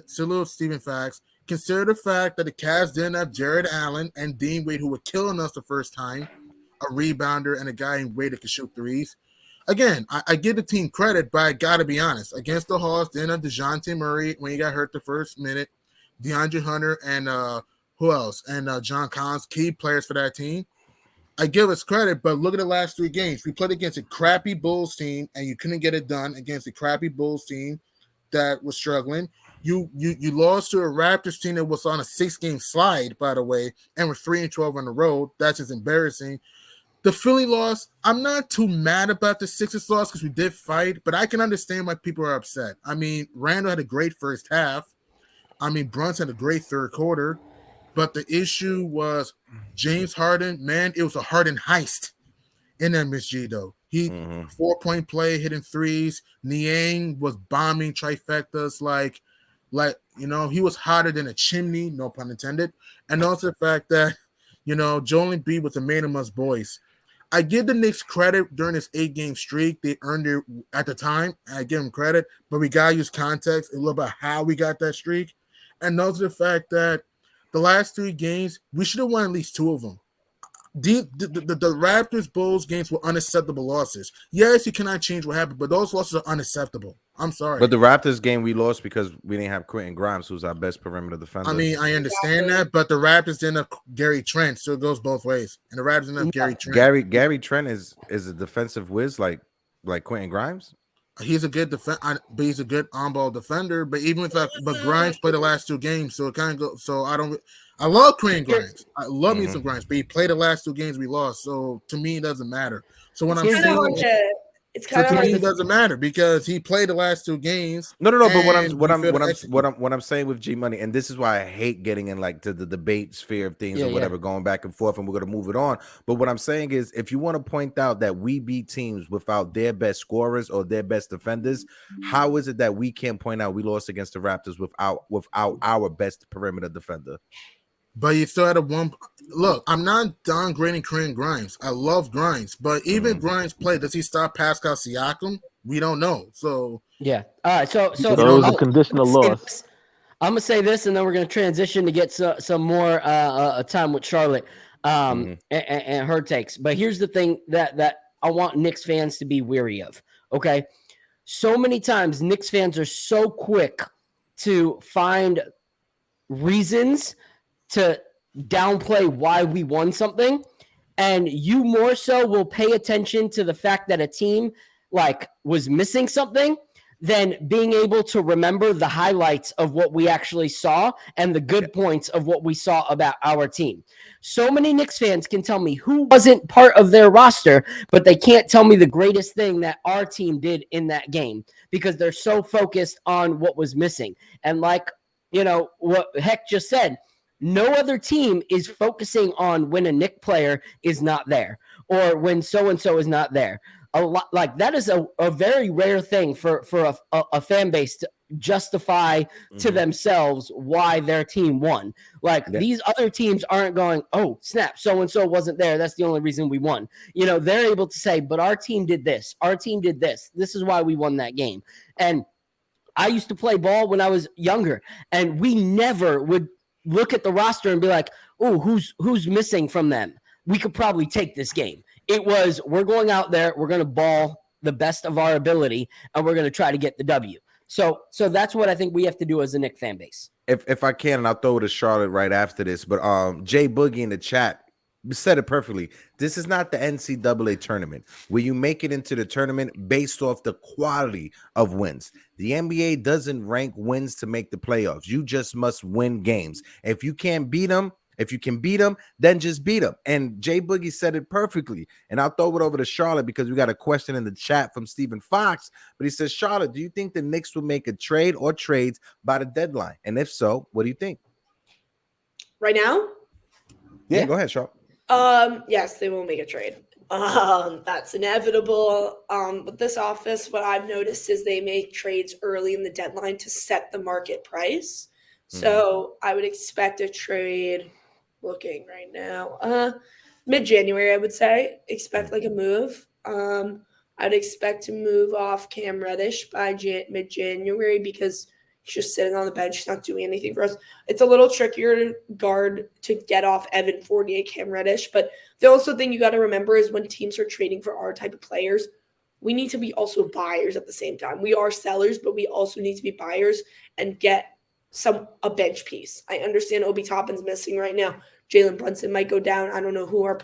Salute Stephen Fox. Consider the fact that the Cavs didn't have Jared Allen and Dean Wade, who were killing us the first time, a rebounder and a guy in Wade that could shoot threes. Again, I give the team credit, but I got to be honest. Against the Hawks, didn't have DeJounte Murray when he got hurt the first minute. DeAndre Hunter and who else? And John Collins, key players for that team. I give us credit, but look at the last 3 games. We played against a crappy Bulls team, and you couldn't get it done against a crappy Bulls team that was struggling. You lost to a Raptors team that was on a 6-game slide, by the way, and we're 3-12 on the road. That's just embarrassing. The Philly loss, I'm not too mad about the Sixers loss because we did fight, but I can understand why people are upset. I mean, Randall had a great first half. I mean, Brunson had a great third quarter. But the issue was James Harden, man, it was a Harden heist in MSG, though. He 4-point play, hitting threes. Niang was bombing trifectas like he was hotter than a chimney, no pun intended. And also the fact that, Joel Embiid was a man amongst boys. I give the Knicks credit during this 8-game streak. They earned it at the time. I give them credit, but we got to use context a little bit how we got that streak. And also the fact that the last 3 games, we should have won at least 2 of them. The Raptors Bulls games were unacceptable losses. Yes, you cannot change what happened, but those losses are unacceptable. I'm sorry. But the Raptors game we lost because we didn't have Quentin Grimes, who's our best perimeter defender. I mean, I understand that, but the Raptors didn't have Gary Trent, so it goes both ways. And the Raptors didn't have Gary Trent. Gary Trent is a defensive whiz like Quentin Grimes. He's a good but he's a good on-ball defender. But but Grimes played the last 2 games, so it kind of goes. So I love Quentin Grimes. I love me some Grimes, but he played the last 2 games we lost. So to me, it doesn't matter. So when I'm saying it doesn't matter because he played the last 2 games. No. But what I'm saying with G Money, and this is why I hate getting in to the debate sphere of things or whatever, going back and forth, and we're gonna move it on. But what I'm saying is, if you want to point out that we beat teams without their best scorers or their best defenders, how is it that we can't point out we lost against the Raptors without our best perimeter defender? But you still had a one. Look, I'm not downgrading Quentin Grimes. I love Grimes, but even Grimes play. Does he stop Pascal Siakam? We don't know. So yeah. All right. So it was a conditional loss. I'm gonna say this, and then we're gonna transition to get some more time with Charlotte and her takes. But here's the thing that I want Knicks fans to be weary of. Okay, so many times Knicks fans are so quick to find reasons to downplay why we won something, and you more so will pay attention to the fact that a team was missing something than being able to remember the highlights of what we actually saw and the good points of what we saw about our team. So many Knicks fans can tell me who wasn't part of their roster, but they can't tell me the greatest thing that our team did in that game because they're so focused on what was missing. And what Heck just said, no other team is focusing on when a Knicks player is not there or when so-and-so is not there. A lot that is a very rare thing for a fan base to justify to themselves why their team won. These other teams aren't going, oh, snap, so-and-so wasn't there. That's the only reason we won. They're able to say, but our team did this. Our team did this. This is why we won that game. And I used to play ball when I was younger, and we never would look at the roster and be like, oh, who's missing from them? We could probably take this game. It was, we're going out there, we're going to ball the best of our ability, and we're going to try to get the W. So that's what I think we have to do as a Knicks fan base. If I can, and I'll throw it to Charlotte right after this, but Jay Boogie in the chat said it perfectly. This is not the NCAA tournament where you make it into the tournament based off the quality of wins. The NBA doesn't rank wins to make the playoffs. You just must win games. If you can't beat them, if you can beat them, then just beat them. And Jay Boogie said it perfectly. And I'll throw it over to Charlotte because we got a question in the chat from Stephen Fox. But he says, Charlotte, do you think the Knicks will make a trade or trades by the deadline? And if so, what do you think? Right now? Yeah. Go ahead, Charlotte. Yes, they will make a trade. That's inevitable. With this office, what I've noticed is they make trades early in the deadline to set the market price. So I would expect a trade. Looking right now, mid-January, I would say. Expect like a move. I'd expect to move off Cam Reddish by mid-January because he's just sitting on the bench. He's not doing anything for us. It's a little trickier to guard to get off Evan Fournier, Cam Reddish. But the also thing you got to remember is when teams are trading for our type of players, we need to be also buyers at the same time. We are sellers, but we also need to be buyers and get a bench piece. I understand Obi Toppin's missing right now. Jalen Brunson might go down. I don't know who our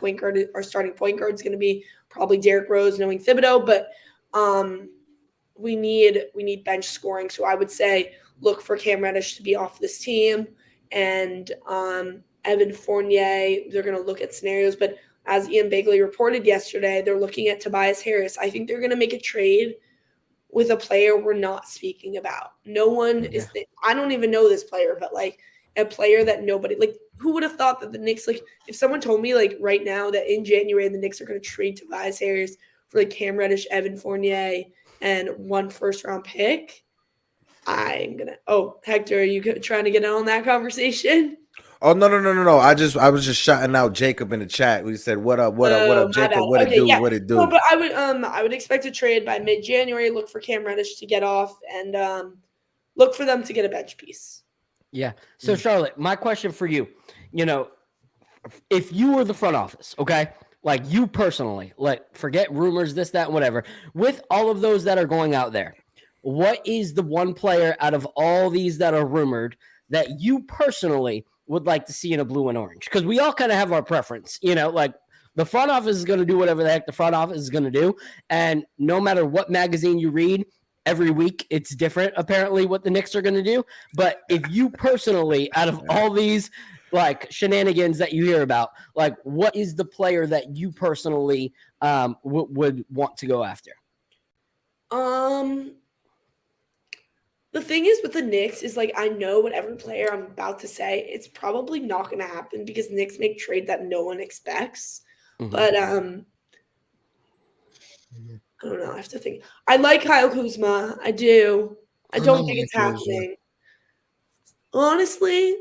starting point guard is going to be. Probably Derrick Rose, knowing Thibodeau, but we need bench scoring. So I would say look for Cam Reddish to be off this team, and Evan Fournier. They're going to look at scenarios, but as Ian Begley reported yesterday, they're looking at Tobias Harris. I think they're going to make a trade with a player we're not speaking about. No one is I don't even know this player, but like a player that nobody, like, who would have thought that the Knicks, like, if someone told me like right now that in January the Knicks are going to trade Tobias Harris for like Cam Reddish, Evan Fournier, and 1 first-round pick, I'm gonna. Oh, Hector, are you trying to get in on that conversation? Oh, no. I was just shouting out Jacob in the chat. We said, what up, Jacob? What it do? No, but I would expect a trade by mid-January. Look for Cam Reddish to get off, and look for them to get a bench piece. Yeah. So Charlotte, my question for you, if you were the front office, okay, like you personally, like forget rumors, this, that, whatever, with all of those that are going out there, what is the one player out of all these that are rumored that you personally would like to see in a blue and orange? Because we all kind of have our preference, like the front office is going to do whatever the heck the front office is going to do. And no matter what magazine you read, every week it's different, apparently, what the Knicks are going to do. But if you personally, out of all these like shenanigans that you hear about, like what is the player that you personally would want to go after? The thing is with the Knicks is like I know what every player I'm about to say, it's probably not going to happen because Knicks make trade that no one expects. Mm-hmm. But I don't know. I have to think. I like Kyle Kuzma. I do. I don't think it's happening. Honestly,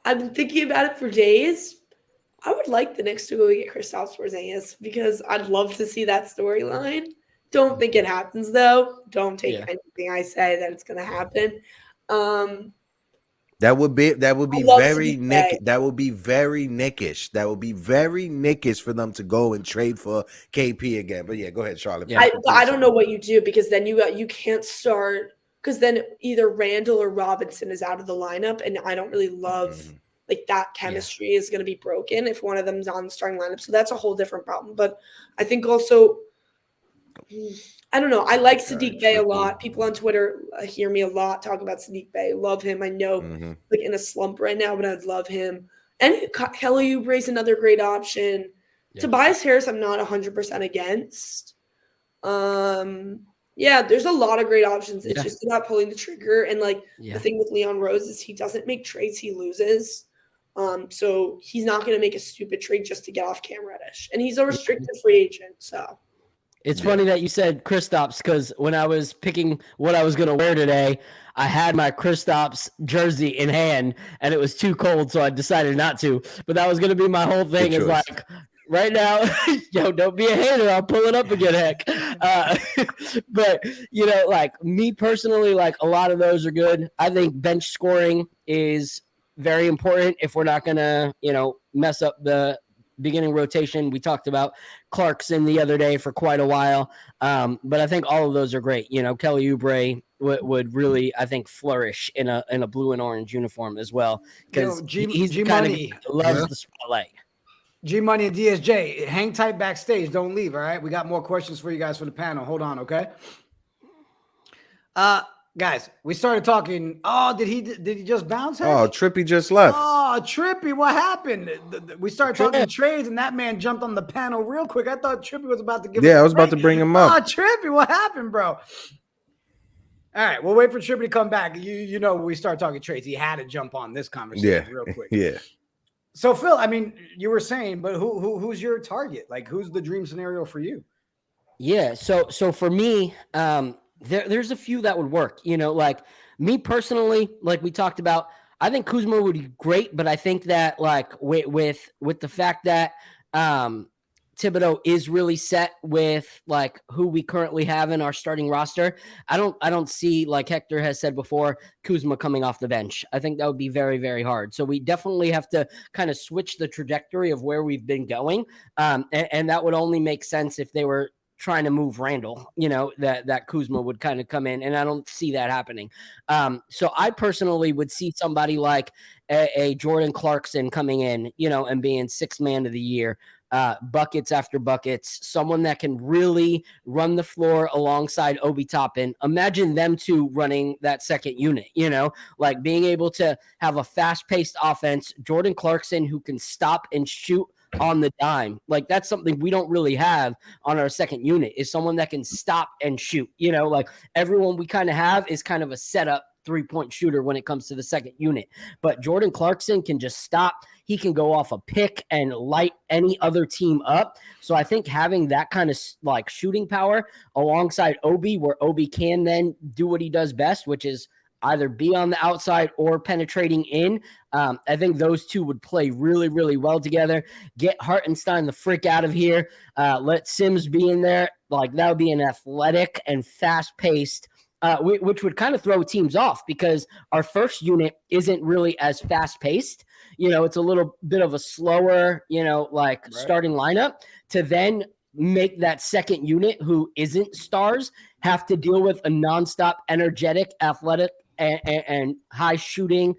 I've been thinking about it for days. I would like the Knicks to go get Kristaps Porzingis because I'd love to see that storyline. Don't think it happens though. Don't take anything I say that it's going to happen. That would be very Nick. That would be very Nickish. That would be very Nickish for them to go and trade for KP again. But yeah, go ahead, Charlotte. Yeah. I don't know what you do because then you can't start because then either Randall or Robinson is out of the lineup, and I don't really love like that chemistry is going to be broken if one of them's on the starting lineup. So that's a whole different problem. But I think also, I don't know. I like Sadiq Bey a lot. People on Twitter hear me a lot talk about Sadiq Bey. Love him. I know like in a slump right now, but I'd love him. And Kelly Oubre is another great option. Yeah. Tobias Harris, I'm not 100% against. Yeah, there's a lot of great options. It's just about pulling the trigger. And like the thing with Leon Rose is he doesn't make trades, he loses. So he's not going to make a stupid trade just to get off Cam Reddish. And he's a restricted free agent, so. It's funny that you said Kristaps because when I was picking what I was going to wear today, I had my Kristaps jersey in hand, and it was too cold, so I decided not to. But that was going to be my whole thing is like, right now, don't be a hater. I'll pull it up again, heck. But, like me personally, like a lot of those are good. I think bench scoring is very important if we're not going to, mess up the beginning rotation. We talked about Clarkson the other day for quite a while. But I think all of those are great. Kelly Oubre would really, I think, flourish in a blue and orange uniform as well. Because he's kind of loves the spotlight. G-Money and DSJ, hang tight backstage. Don't leave, all right? We got more questions for you guys for the panel. Hold on, okay? Guys, we started talking. Oh, did he just bounce? Oh, Trippy just left. Oh, Trippy, what happened? We started talking trades, and that man jumped on the panel real quick. I thought Trippy was about to give. Yeah, I was about to bring him up. Oh, Trippy, what happened, bro? All right, we'll wait for Trippy to come back. You know, when we start talking trades, he had to jump on this conversation real quick. Yeah. So Phil, I mean, you were saying, but who's your target? Like, who's the dream scenario for you? Yeah. So for me, there's a few that would work. Like me personally, like we talked about, I think Kuzma would be great, but I think that like with the fact that Thibodeau is really set with like who we currently have in our starting roster, I don't see, like Hector has said before, Kuzma coming off the bench. I think that would be very, very hard. So we definitely have to kind of switch the trajectory of where we've been going. And that would only make sense if they were trying to move Randall, that Kuzma would kind of come in, and I don't see that happening. So I personally would see somebody like a Jordan Clarkson coming in, and being sixth man of the year, buckets after buckets, someone that can really run the floor alongside Obi Toppin. Imagine them two running that second unit, like being able to have a fast-paced offense, Jordan Clarkson who can stop and shoot on the dime. Like that's something we don't really have on our second unit, is someone that can stop and shoot. Like everyone we kind of have is kind of a setup 3-point shooter when it comes to the second unit. But Jordan Clarkson can just stop. He can go off a pick and light any other team up. So I think having that kind of like shooting power alongside Obi, where Obi can then do what he does best, which is either be on the outside or penetrating in. I think those two would play really, really well together. Get Hartenstein the frick out of here. Let Sims be in there. Like that would be an athletic and fast-paced, which would kind of throw teams off because our first unit isn't really as fast-paced. It's a little bit of a slower, starting lineup to then make that second unit who isn't stars have to deal with a nonstop, energetic, athletic, and high shooting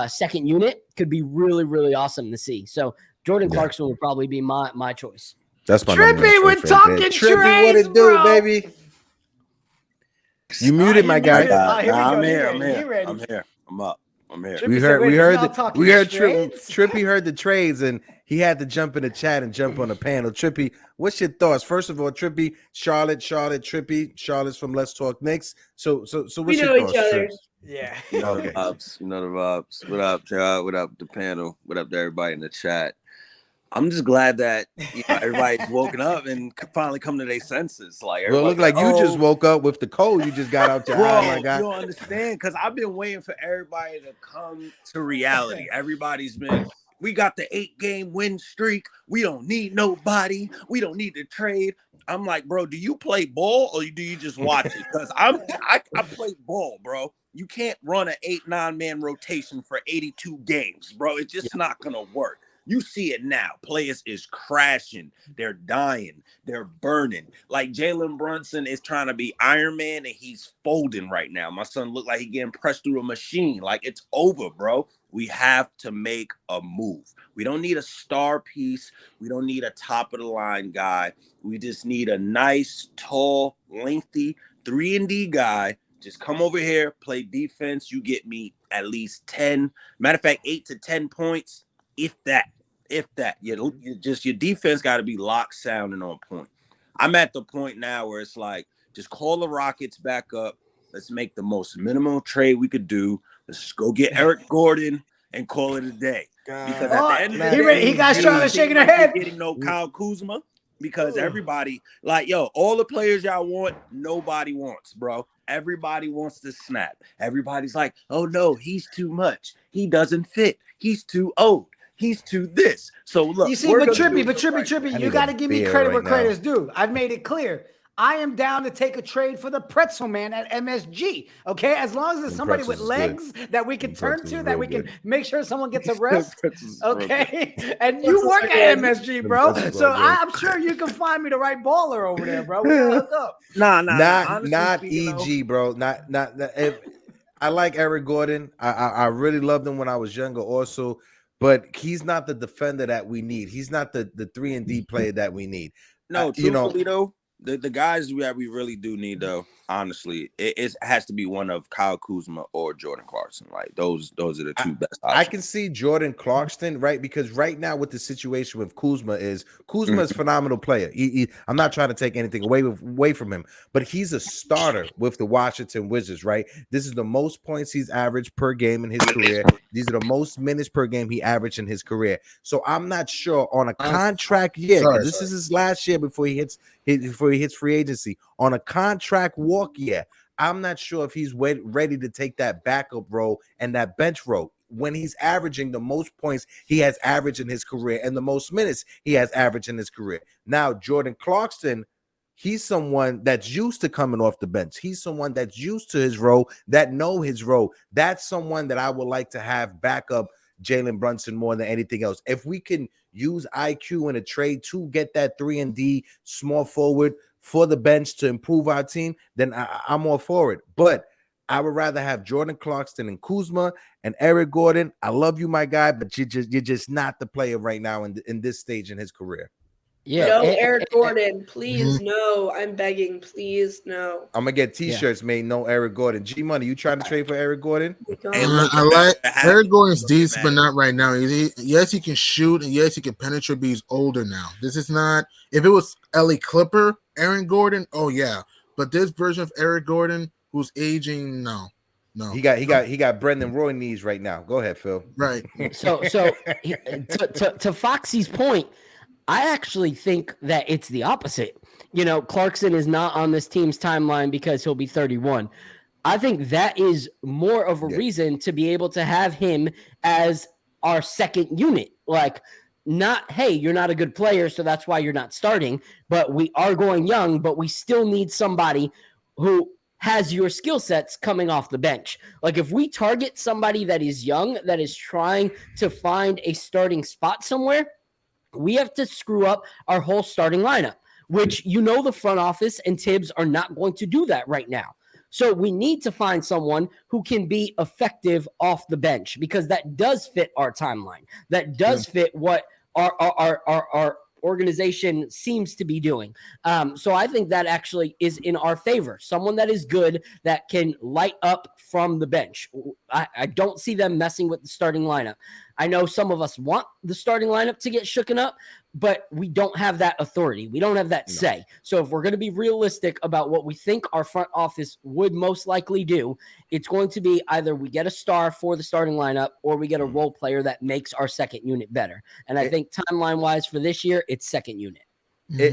second unit. Could be really, really awesome to see. So Jordan Clarkson would probably be my choice. That's my Trippy. We're talking Trippy. What it do, baby? You muted, my guy. I'm here. I'm up. We heard Trippy heard the trades, and he had to jump in the chat and jump on the panel. Trippy, what's your thoughts? First of all, Trippy, Charlotte, Trippy. Charlotte's from Let's Talk Knicks. So what's we your know thoughts? each other. Yeah. You know the vibes. What up, John? What up, the panel? What up to everybody in the chat? I'm just glad that everybody's woken up and finally come to their senses. Like, well, it looked like you just woke up with the cold. You just got out your eye, my guy. You don't understand, because I've been waiting for everybody to come to reality. Everybody's been, we got the 8-game win streak. We don't need nobody. We don't need to trade. I'm like, bro, do you play ball or do you just watch it? Because I play ball, bro. You can't run an 8-9 man rotation for 82 games, bro. It's just not gonna work. You see it now. Players is crashing. They're dying. They're burning. Like Jalen Brunson is trying to be Iron Man and he's folding right now. My son looked like he getting pressed through a machine. Like it's over, bro. We have to make a move. We don't need a star piece. We don't need a top of the line guy. We just need a nice, tall, lengthy 3-and-D guy. Just come over here, play defense. You get me at least 10. Matter of fact, 8 to 10 points. If that, your defense got to be locked, sound, and on point. I'm at the point now where it's like, just call the Rockets back up. Let's make the most minimal trade we could do. Let's just go get Eric Gordon and call it a day. Because at the end of the day, he got Charlotte shaking her head. Getting no Kyle Kuzma because everybody, like, all the players y'all want, nobody wants, bro. Everybody wants to snap. Everybody's like, oh no, he's too much. He doesn't fit. He's too old. He's to this. So look, you see, but Trippy, you got to give me credit where credit is due. I've made it clear. I am down to take a trade for the pretzel man at MSG. Okay, as long as there's somebody with legs that we can turn to, that we can make sure someone gets a rest. Okay, and you work at MSG, bro. So I'm sure you can find me the right baller over there, bro. We gotta hook up. Not EG, bro. Not. If, I like Eric Gordon. I really loved him when I was younger, also. But he's not the defender that we need. He's not the 3-and-D player that we need. No, truthfully though, The guys that we really do need, though, honestly, it has to be one of Kyle Kuzma or Jordan Clarkson. Like those are the two best options. I can see Jordan Clarkson, right? Because right now with the situation with Kuzma is a phenomenal player. I'm not trying to take anything away from him, but he's a starter with the Washington Wizards, right? This is the most points he's averaged per game in his career. These are the most minutes per game he averaged in his career. So I'm not sure on a contract year, because this is his last year before he hits free agency. On a contract walk year, I'm not sure if he's ready to take that backup role and that bench role when he's averaging the most points he has averaged in his career and the most minutes he has averaged in his career. Now, Jordan Clarkson, he's someone that's used to coming off the bench. He's someone that's used to his role, that know his role. That's someone that I would like to have back up Jalen Brunson more than anything else. If we can use IQ in a trade to get that 3-and-D small forward for the bench to improve our team, then I'm all for it. But I would rather have Jordan Clarkson and Kuzma and Eric Gordon. I love you, my guy, but you're just not the player right now in this stage in his career. Yeah, no, Eric Gordon, please, no. I'm begging, please, no. I'm gonna get T-shirts made. No, Eric Gordon. G Money, you trying to trade for Eric Gordon? I like Eric Gordon's decent, but not right now. Yes, he can shoot, and yes, he can penetrate. But he's older now. This is not. If it was Ellie Clipper, Aaron Gordon, oh yeah. But this version of Eric Gordon, who's aging, no. He got Brendan Roy knees right now. Go ahead, Phil. Right. So to Foxy's point, I actually think that it's the opposite. You know, Clarkson is not on this team's timeline because he'll be 31. I think that is more of a reason to be able to have him as our second unit. Like, not, hey, you're not a good player, so that's why you're not starting, but we are going young, but we still need somebody who has your skill sets coming off the bench. Like, if we target somebody that is young, that is trying to find a starting spot somewhere, we have to screw up our whole starting lineup, which the front office and Tibbs are not going to do that right now. So we need to find someone who can be effective off the bench, because that does fit our timeline. That does fit what our organization seems to be doing. So I think that actually is in our favor. Someone that is good, that can light up from the bench. I don't see them messing with the starting lineup. I know some of us want the starting lineup to get shooken up, but we don't have that authority. We don't have that say. So if we're going to be realistic about what we think our front office would most likely do, it's going to be either we get a star for the starting lineup or we get a role player that makes our second unit better. And I think timeline-wise for this year, it's second unit.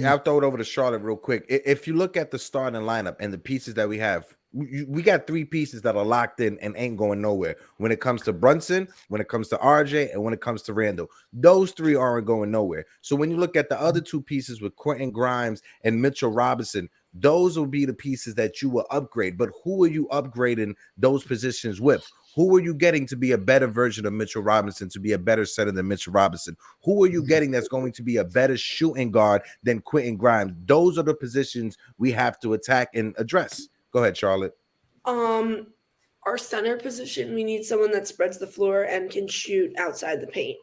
I'll throw it over to Charlotte real quick. If you look at the starting lineup and the pieces that we have, we got three pieces that are locked in and ain't going nowhere. When it comes to Brunson, when it comes to RJ, and when it comes to Randall, those three aren't going nowhere. So when you look at the other two pieces with Quentin Grimes and Mitchell Robinson, those will be the pieces that you will upgrade. But who are you upgrading those positions with? Who are you getting to be a better version of Mitchell Robinson, to be a better center than Mitchell Robinson? Who are you getting that's going to be a better shooting guard than Quentin Grimes? Those are the positions we have to attack and address. Go ahead, Charlotte. Our center position, we need someone that spreads the floor and can shoot outside the paint.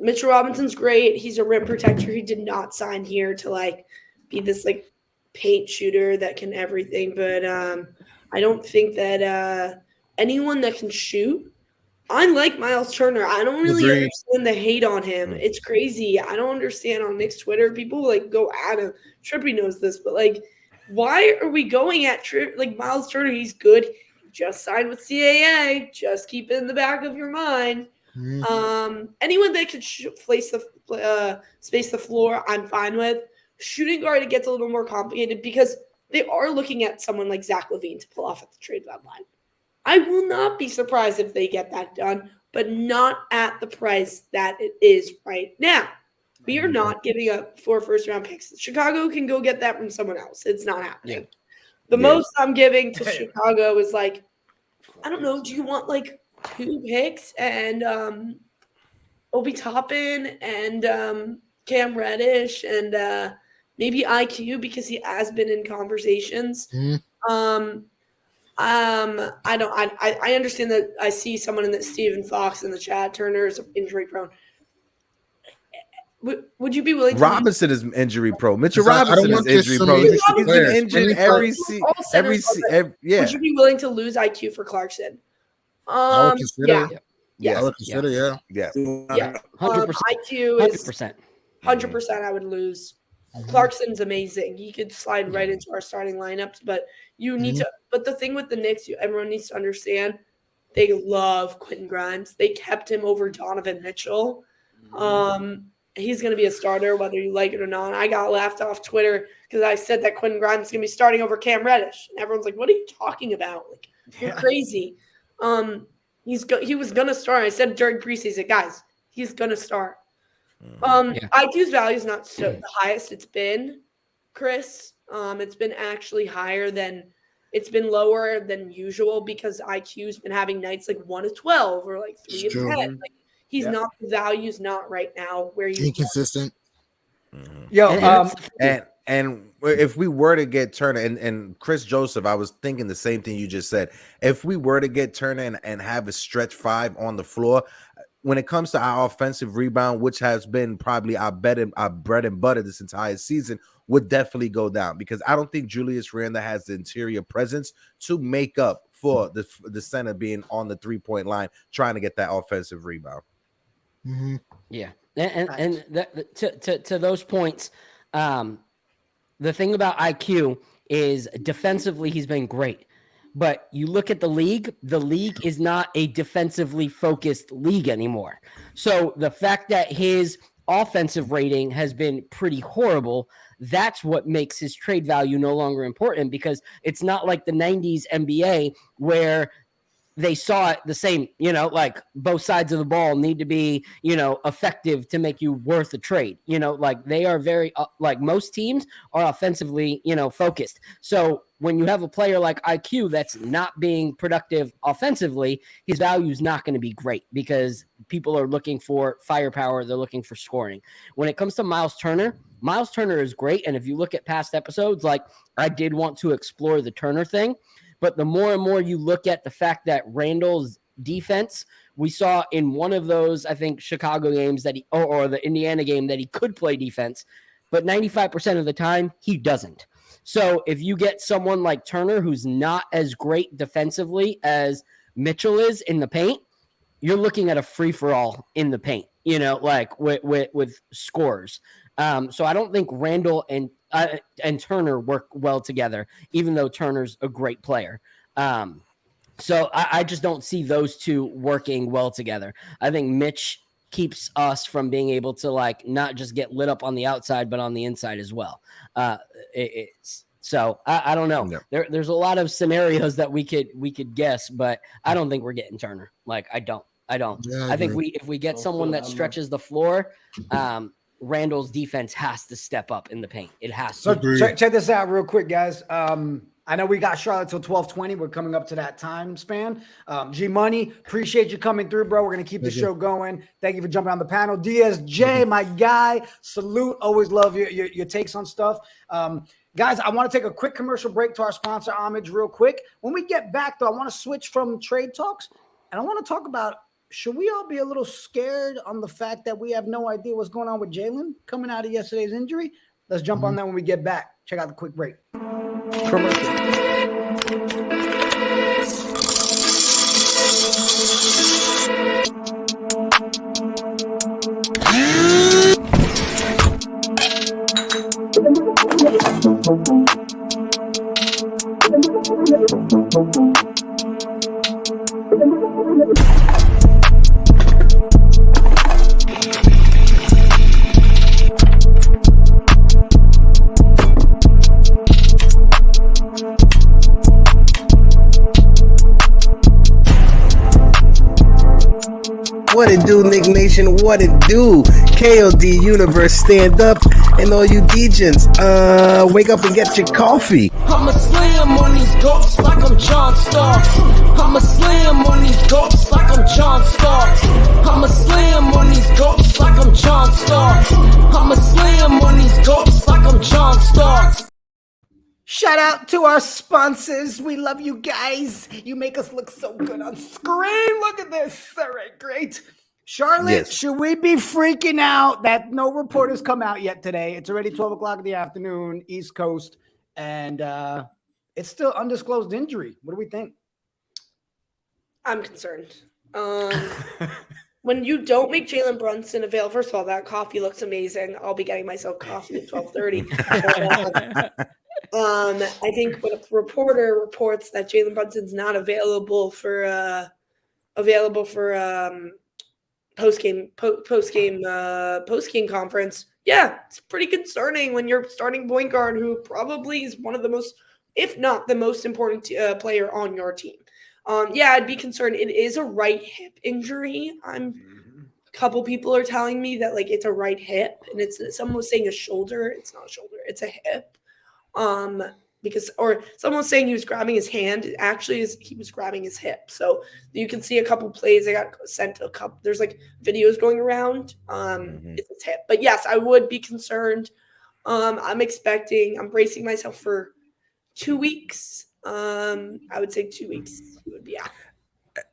Mitchell Robinson's great. He's a rim protector. He did not sign here to be this paint shooter that can everything. But I don't think that anyone that can shoot. I like Miles Turner. I don't really understand the hate on him. It's crazy. I don't understand on Knicks Twitter. People go at him. Trippy knows this, but why are we going at Miles Turner? He's good. He just signed with CAA. Just keep it in the back of your mind. Anyone that can space the floor, I'm fine with. Shooting guard, it gets a little more complicated because they are looking at someone like Zach LaVine to pull off at the trade deadline. I will not be surprised if they get that done, but not at the price that it is right now. We are not giving up 4 first-round picks. Chicago can go get that from someone else. It's not happening. Yeah. The most I'm giving to Chicago is I don't know, do you want 2 picks and Obi Toppin and Cam Reddish and maybe IQ because he has been in conversations. I understand that. I see someone in that Stephen Fox in the chat. Turner is injury prone. Would you be willing to Robinson is injury pro. Mitchell I don't Robinson is want injury so pro. many He's been players. injured every yeah. Would you be willing to lose IQ for Clarkson? I would consider. Yeah. I would consider. Yeah. 100%. IQ is 100%. 100%. I would lose. Clarkson's amazing. He could slide right into our starting lineups, but you need to. But the thing with the Knicks, everyone needs to understand, they love Quentin Grimes. They kept him over Donovan Mitchell. He's going to be a starter, whether you like it or not. I got laughed off Twitter because I said that Quentin Grimes is going to be starting over Cam Reddish, and everyone's like, "What are you talking about? Like, you're crazy." He was going to start. I said during preseason, guys, he's going to start. IQ's value is not so the highest it's been, Chris. It's been actually higher than it's been lower than usual because IQ's been having nights like 1 of 12 or like 3 of 10. Like he's not the value's not right now where he's inconsistent. And if we were to get Turner and Chris Joseph, I was thinking the same thing you just said. If we were to get Turner and have a stretch 5 on the floor, when it comes to our offensive rebound, which has been probably our bread and butter this entire season, would definitely go down because I don't think Julius Randle has the interior presence to make up for the center being on the 3-point line trying to get that offensive rebound. Yeah, and to those points, the thing about IQ is defensively he's been great. But you look at the league is not a defensively focused league anymore. So the fact that his offensive rating has been pretty horrible, that's what makes his trade value no longer important because it's not like the 90s NBA where they saw it the same, like both sides of the ball need to be, effective to make you worth a trade. Like they are very, like most teams are offensively, focused. So when you have a player like IQ that's not being productive offensively, his value is not going to be great because people are looking for firepower. They're looking for scoring. When it comes to Miles Turner is great. And if you look at past episodes, like I did want to explore the Turner thing. But the more and more you look at the fact that Randall's defense, we saw in one of those, I think, Chicago games that or the Indiana game that he could play defense, but 95% of the time he doesn't. So if you get someone like Turner who's not as great defensively as Mitchell is in the paint, you're looking at a free-for-all in the paint, like with scores. So I don't think Randall and Turner work well together, even though Turner's a great player. So I just don't see those two working well together. I think Mitch keeps us from being able to like not just get lit up on the outside, but on the inside as well. So I don't know. No. There's a lot of scenarios that we could guess, but I don't think we're getting Turner. Like I don't. Yeah, I think if we get someone that stretches the floor, Randall's defense has to step up in the paint. It has to. Check this out real quick, guys. I know we got Charlotte till 12:20. We're coming up to that time span. G Money, appreciate you coming through, bro. We're going to keep the show going. Thank you for jumping on the panel. DSJ, my guy, salute. Always love your takes on stuff. Guys, I want to take a quick commercial break to our sponsor, Homage, real quick. When we get back, though, I want to switch from trade talks, and I want to talk about, should we all be a little scared on the fact that we have no idea what's going on with Jalen coming out of yesterday's injury? Let's jump on that when we get back. Check out the quick break. What it do, Knick Nation? What it do? KOD Universe, stand up, and all you degens, wake up and get your coffee. I'ma slam on these goats like I'm John Starks. I'ma slam on these goats like I'm John Starks. I'ma slam on these goats like I'm John Starks. I'ma slam on these goats like I'm John Starks. Shout out to our sponsors. We love you guys. You make us look so good on screen. Look at this. All right, great. Charlotte, Yes. should we be freaking out that no report has come out yet today? It's already 12 o'clock in the afternoon, East Coast, and it's still undisclosed injury. What do we think? I'm concerned. When you don't make Jalen Brunson available, first of all, that coffee looks amazing. I'll be getting myself coffee at 12:30. I think when a reporter reports that Jalen Brunson's not available for post-game conference, yeah, it's pretty concerning when you're starting point guard who probably is one of the most, if not the most important player on your team. Yeah, I'd be concerned. It is a right hip injury. A couple people are telling me that like it's a right hip, and someone was saying a shoulder. It's not a shoulder. It's a hip. Or someone was saying he was grabbing his hand. It actually is he was grabbing his hip. So you can see a couple plays. I got sent a couple. There's like videos going around. It's his hip. But yes, I would be concerned. I'm bracing myself for 2 weeks. I would say 2 weeks he would be out.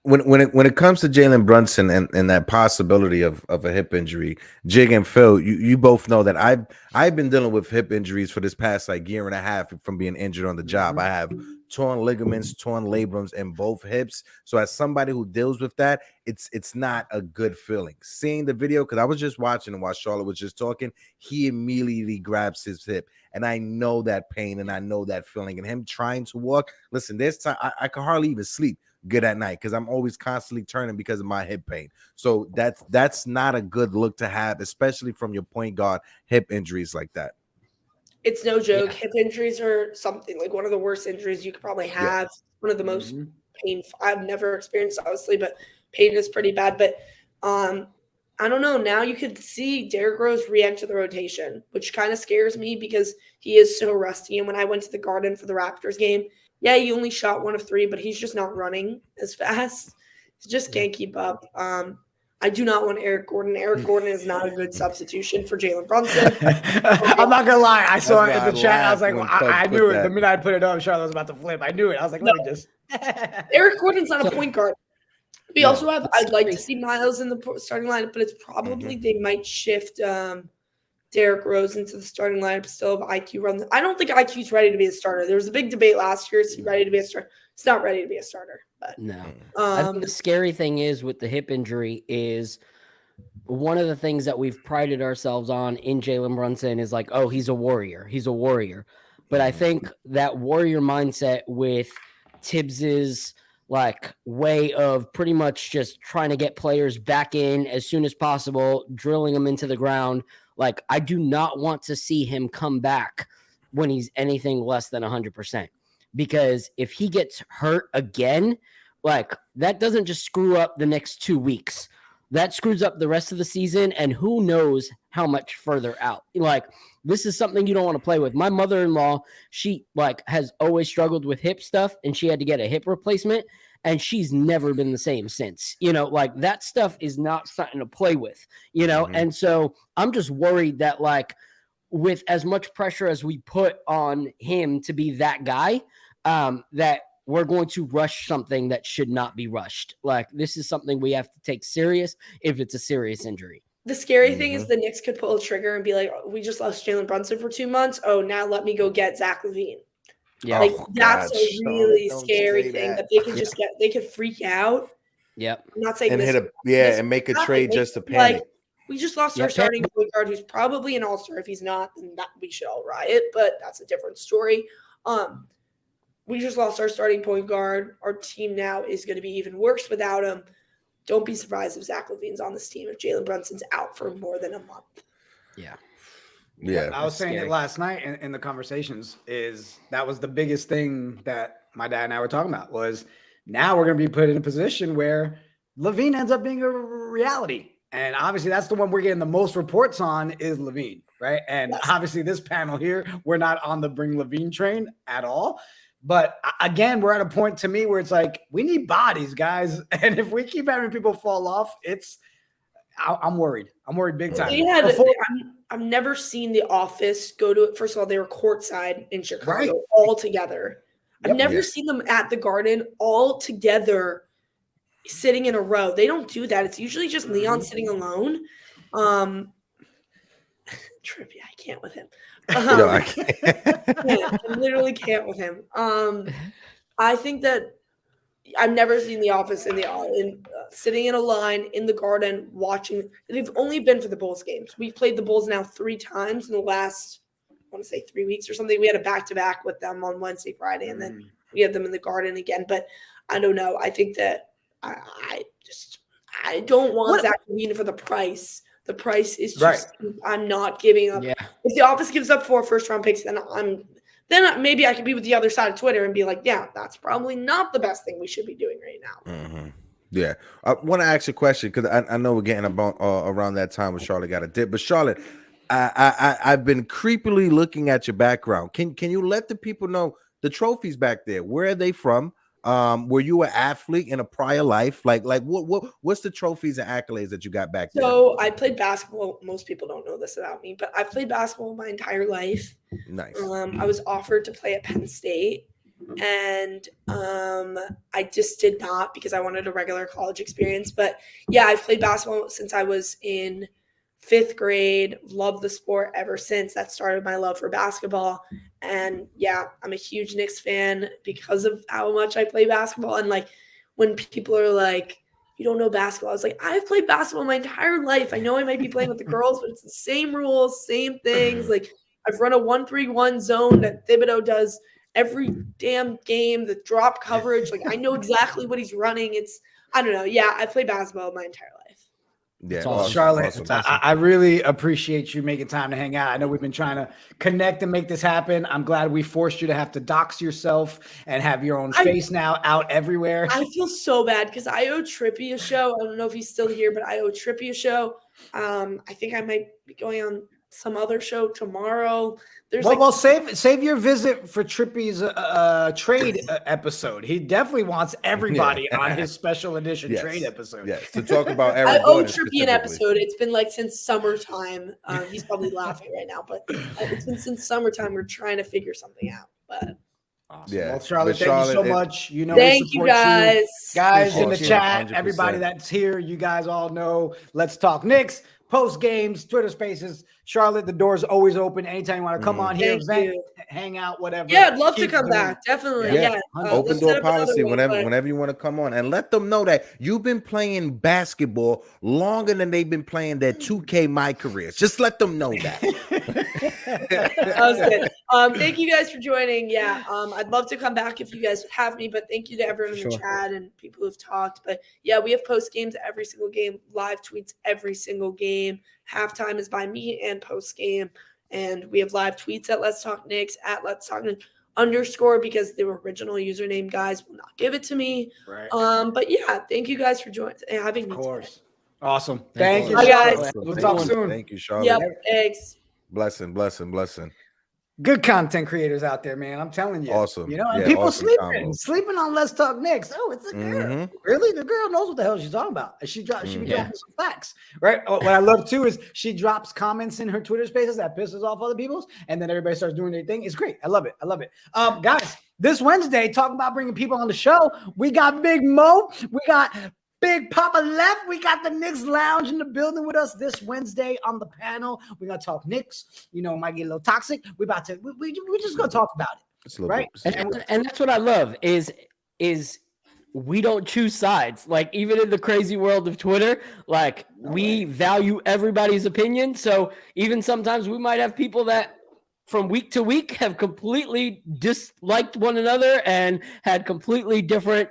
When it comes to Jalen Brunson and that possibility of a hip injury, Jig and Phil, you both know that I've been dealing with hip injuries for this past like year and a half from being injured on the job. I have torn ligaments, torn labrums in both hips. So as somebody who deals with that, it's not a good feeling. Seeing the video, because I was just watching and while Charlotte was just talking, he immediately grabs his hip. And I know that pain and I know that feeling. And him trying to walk, listen, there's time I can hardly even sleep good at night because I'm always constantly turning because of my hip pain. So that's not a good look to have, especially from your point guard, hip injuries like that. It's no joke. Yeah. Hip injuries are something like one of the worst injuries you could probably have. Yeah. One of the most painful. I've never experienced, obviously, but pain is pretty bad. But I don't know. Now you could see Derrick Rose re-enter the rotation, which kind of scares me because he is so rusty. And when I went to the Garden for the Raptors game, yeah, he only shot 1 of 3, but he's just not running as fast. He just can't keep up. I do not want Eric Gordon. Eric Gordon is not a good substitution for Jalen Brunson. I'm not going to lie. I saw it in the chat. I was like, well, I knew it. The minute I put it up, Charlotte was about to flip. I knew it. I was like, let me just. Eric Gordon's not a point guard. We also have, I'd like to see Miles in the starting lineup, but it's probably they might shift Derrick Rose into the starting lineup. Still have IQ run. I don't think IQ's ready to be a starter. There was a big debate last year. Is he ready to be a starter? He's not ready to be a starter. But no. I think the scary thing is with the hip injury is one of the things that we've prided ourselves on in Jalen Brunson is like, oh, he's a warrior. He's a warrior. But I think that warrior mindset with Tibbs's like way of pretty much just trying to get players back in as soon as possible, drilling them into the ground. Like, I do not want to see him come back when he's anything less than 100%. Because if he gets hurt again, like, that doesn't just screw up the next 2 weeks. That screws up the rest of the season, and who knows how much further out. Like, this is something you don't want to play with. My mother-in-law, she, like, has always struggled with hip stuff, and she had to get a hip replacement, and she's never been the same since. You know, like, that stuff is not something to play with, you know? And so I'm just worried that, like, with as much pressure as we put on him to be that guy, that we're going to rush something that should not be rushed. Like, this is something we have to take serious if it's a serious injury. The scary thing is the Knicks could pull a trigger and be like, oh, we just lost Jalen Brunson for 2 months. Oh, now let me go get Zach LaVine. Yeah. Like, that's a really scary thing that they could just get. They could freak out. Yep. I'm not saying and this. and make a trade just to panic. Like, we just lost our starting point guard, who's probably an all-star. If he's not, then we should all riot. But that's a different story. We just lost our starting point guard. Our team now is going to be even worse without him. Don't be surprised if Zach LaVine's on this team if Jalen Brunson's out for more than a month. Yeah. Yeah. I was saying it last night in the conversations is that was the biggest thing that my dad and I were talking about was now we're going to be put in a position where LaVine ends up being a reality. And obviously that's the one we're getting the most reports on is LaVine, right? And obviously this panel here, we're not on the bring LaVine train at all. But again, we're at a point to me where it's like, we need bodies, guys. And if we keep having people fall off, I'm worried. I'm worried big time. I've never seen The Office go to it. First of all, they were courtside in Chicago all together. I've never seen them at the Garden all together sitting in a row. They don't do that. It's usually just Leon sitting alone. Trippy, I can't with him. No, I can't. I literally can't with him. I think that I've never seen The Office sitting in a line in the Garden watching. They've only been for the Bulls games. We've played the Bulls now 3 times in the last, I want to say 3 weeks or something. We had a back-to-back with them on Wednesday, Friday, and then we had them in the Garden again. But I don't know. I think that I don't want Zach LaVine for the price. The price is just I'm not giving up. Yeah. If The Office gives up 4 first-round picks, then maybe I could be with the other side of Twitter and be like, yeah, that's probably not the best thing we should be doing right now. Mm-hmm. Yeah. I want to ask you a question because I know we're getting about around that time when Charlotte got a dip. But Charlotte, I've been creepily looking at your background. Can you let the people know the trophies back there? Where are they from? Were you an athlete in a prior life? Like what's the trophies and accolades that you got back there? So I played basketball. Most people don't know this about me, but I've played basketball my entire life. Nice. I was offered to play at Penn State, and I just did not because I wanted a regular college experience. But yeah, I've played basketball since I was in 5th grade. Loved the sport ever since. That started my love for basketball. And yeah, I'm a huge Knicks fan because of how much I play basketball. And like when people are like, you don't know basketball, I was like, I've played basketball my entire life. I know I might be playing with the girls, but it's the same rules, same things. Like I've run a 1-3-1 zone that Thibodeau does every damn game, the drop coverage. Like I know exactly what he's running. I don't know. Yeah, I played basketball my entire life. Yeah, awesome. Charlotte, awesome. I really appreciate you making time to hang out. I know we've been trying to connect and make this happen. I'm glad we forced you to have to dox yourself and have your own face now out everywhere. I feel so bad because I owe Trippy a show. I don't know if he's still here, but I owe Trippy a show. I think I might be going on some other show tomorrow. Well, save your visit for Trippy's trade episode. He definitely wants everybody on his special edition trade episode. Yes, to talk about Eric. I owe Trippy an episode. It's been like since summertime. He's probably laughing right now, but it's been since summertime. We're trying to figure something out. But awesome. Yeah, well, Charlotte, thank you so much. You know, thank you guys. Guys in the chat, 100%. Everybody that's here, you guys all know. Let's talk Knicks. Post games, Twitter Spaces. Charlotte, the door's always open. Anytime you want to come on here, hang out, whatever. Yeah, I'd love to come back. Definitely. Yeah. Open door policy whenever you want to come on, and let them know that you've been playing basketball longer than they've been playing their 2K My Careers. Just let them know that. That was good. Thank you guys for joining. Yeah, I'd love to come back if you guys would have me, but thank you to everyone in the chat and people who've talked. But yeah, we have post games every single game, live tweets every single game. Halftime is by me and post game, and we have live tweets at Let's Talk Knicks at Let's Talk _, because the original username guys will not give it to me. Right. But yeah, thank you guys for having me. Of course. Today. Awesome. Thank you, guys. We'll talk soon. Thank you, Charlotte. Yep. Thanks. Blessing. Good content creators out there, man. I'm telling you. Awesome. You know, and people sleeping on Let's Talk Knicks. Oh, it's a girl. Mm-hmm. Really? The girl knows what the hell she's talking about. She be dropping some facts, right? What I love too is she drops comments in her Twitter Spaces that pisses off other people's, and then everybody starts doing their thing. It's great. I love it. Guys, this Wednesday, talking about bringing people on the show, we got Big Mo. We got Big Papa Left. We got the Knicks Lounge in the building with us this Wednesday on the panel. We're gonna talk Knicks. You know, it might get a little toxic. We're just gonna talk about it, right? And that's what I love is we don't choose sides. Like even in the crazy world of Twitter, like we value everybody's opinion. So even sometimes we might have people that from week to week have completely disliked one another and had completely different,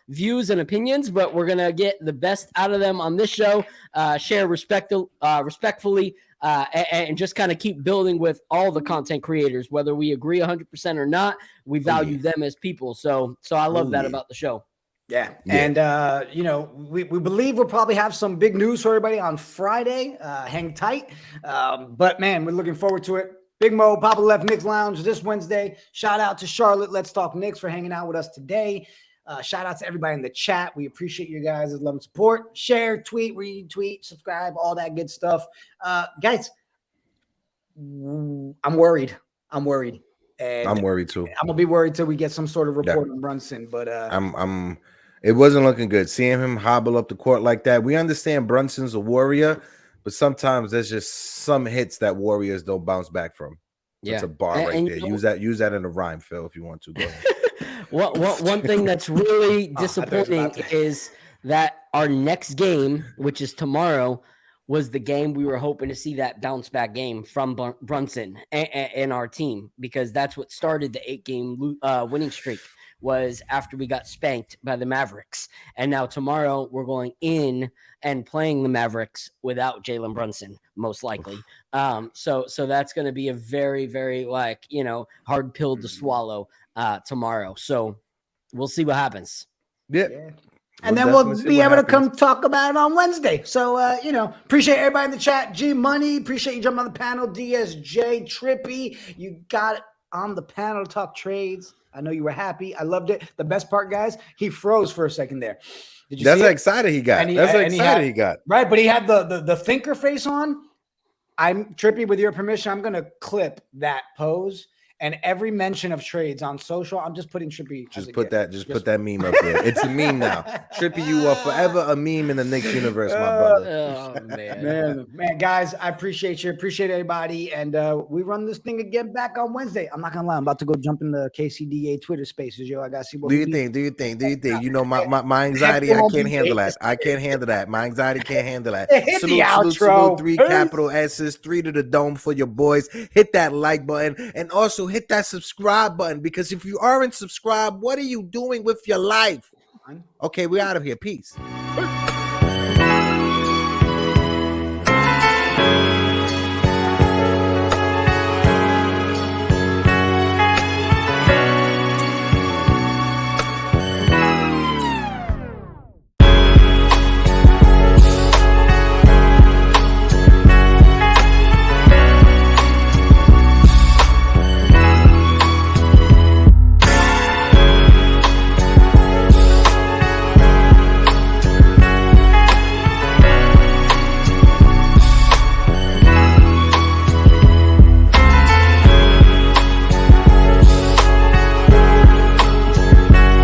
views and opinions, but we're going to get the best out of them on this show, share respectfully, and just kind of keep building with all the content creators, whether we agree 100% or not, we value them as people. So I love that about the show. Yeah. And, we believe we'll probably have some big news for everybody on Friday. Hang tight. But man, we're looking forward to it. Big Mo, Papa Left Knicks Lounge this Wednesday. Shout out to Charlotte. Let's Talk Knicks for hanging out with us today. Shout out to everybody in the chat. We appreciate you guys' love and support. Share, tweet, retweet, subscribe, all that good stuff. Guys, I'm worried. And I'm worried too. I'm gonna be worried till we get some sort of report on Brunson. But It wasn't looking good. Seeing him hobble up the court like that. We understand Brunson's a warrior, but sometimes there's just some hits that warriors don't bounce back from. That's a bar right there. Use that in a rhyme, Phil, if you want to. Go ahead. One thing that's really disappointing is that our next game, which is tomorrow, was the game we were hoping to see that bounce back game from Brunson and our team, because that's what started the 8-game winning streak, was after we got spanked by the Mavericks. And now tomorrow we're going in and playing the Mavericks without Jalen Brunson, most likely. So that's going to be a very, very hard pill to swallow tomorrow. So we'll see what happens. Yeah. And then we'll be able to come talk about it on Wednesday. So, appreciate everybody in the chat. G Money, appreciate you jumping on the panel. DSJ, Trippy, you got on the panel to talk trades. I know you were happy. I loved it. The best part, guys, he froze for a second there. Did you That's see how it? excited he got. That's how excited he got. Right, but he had the thinker face on. I'm Trippy, with your permission, I'm going to clip that pose. And every mention of trades on social, I'm just putting Trippy. Just put that meme up there. It's a meme now. Trippy, you are forever a meme in the Knicks universe, my brother. Oh man, guys, I appreciate you. Appreciate everybody. And we run this thing again back on Wednesday. I'm not gonna lie, I'm about to go jump in the KCDA Twitter spaces, yo. I gotta see what. Do your thing. You know, my anxiety, I can't handle that. I can't handle that. My anxiety can't handle that. Salute, 3 capital S's, 3 to the dome for your boys. Hit that like button, and also hit that subscribe button, because if you aren't subscribed, what are you doing with your life? Okay, we're out of here. Peace.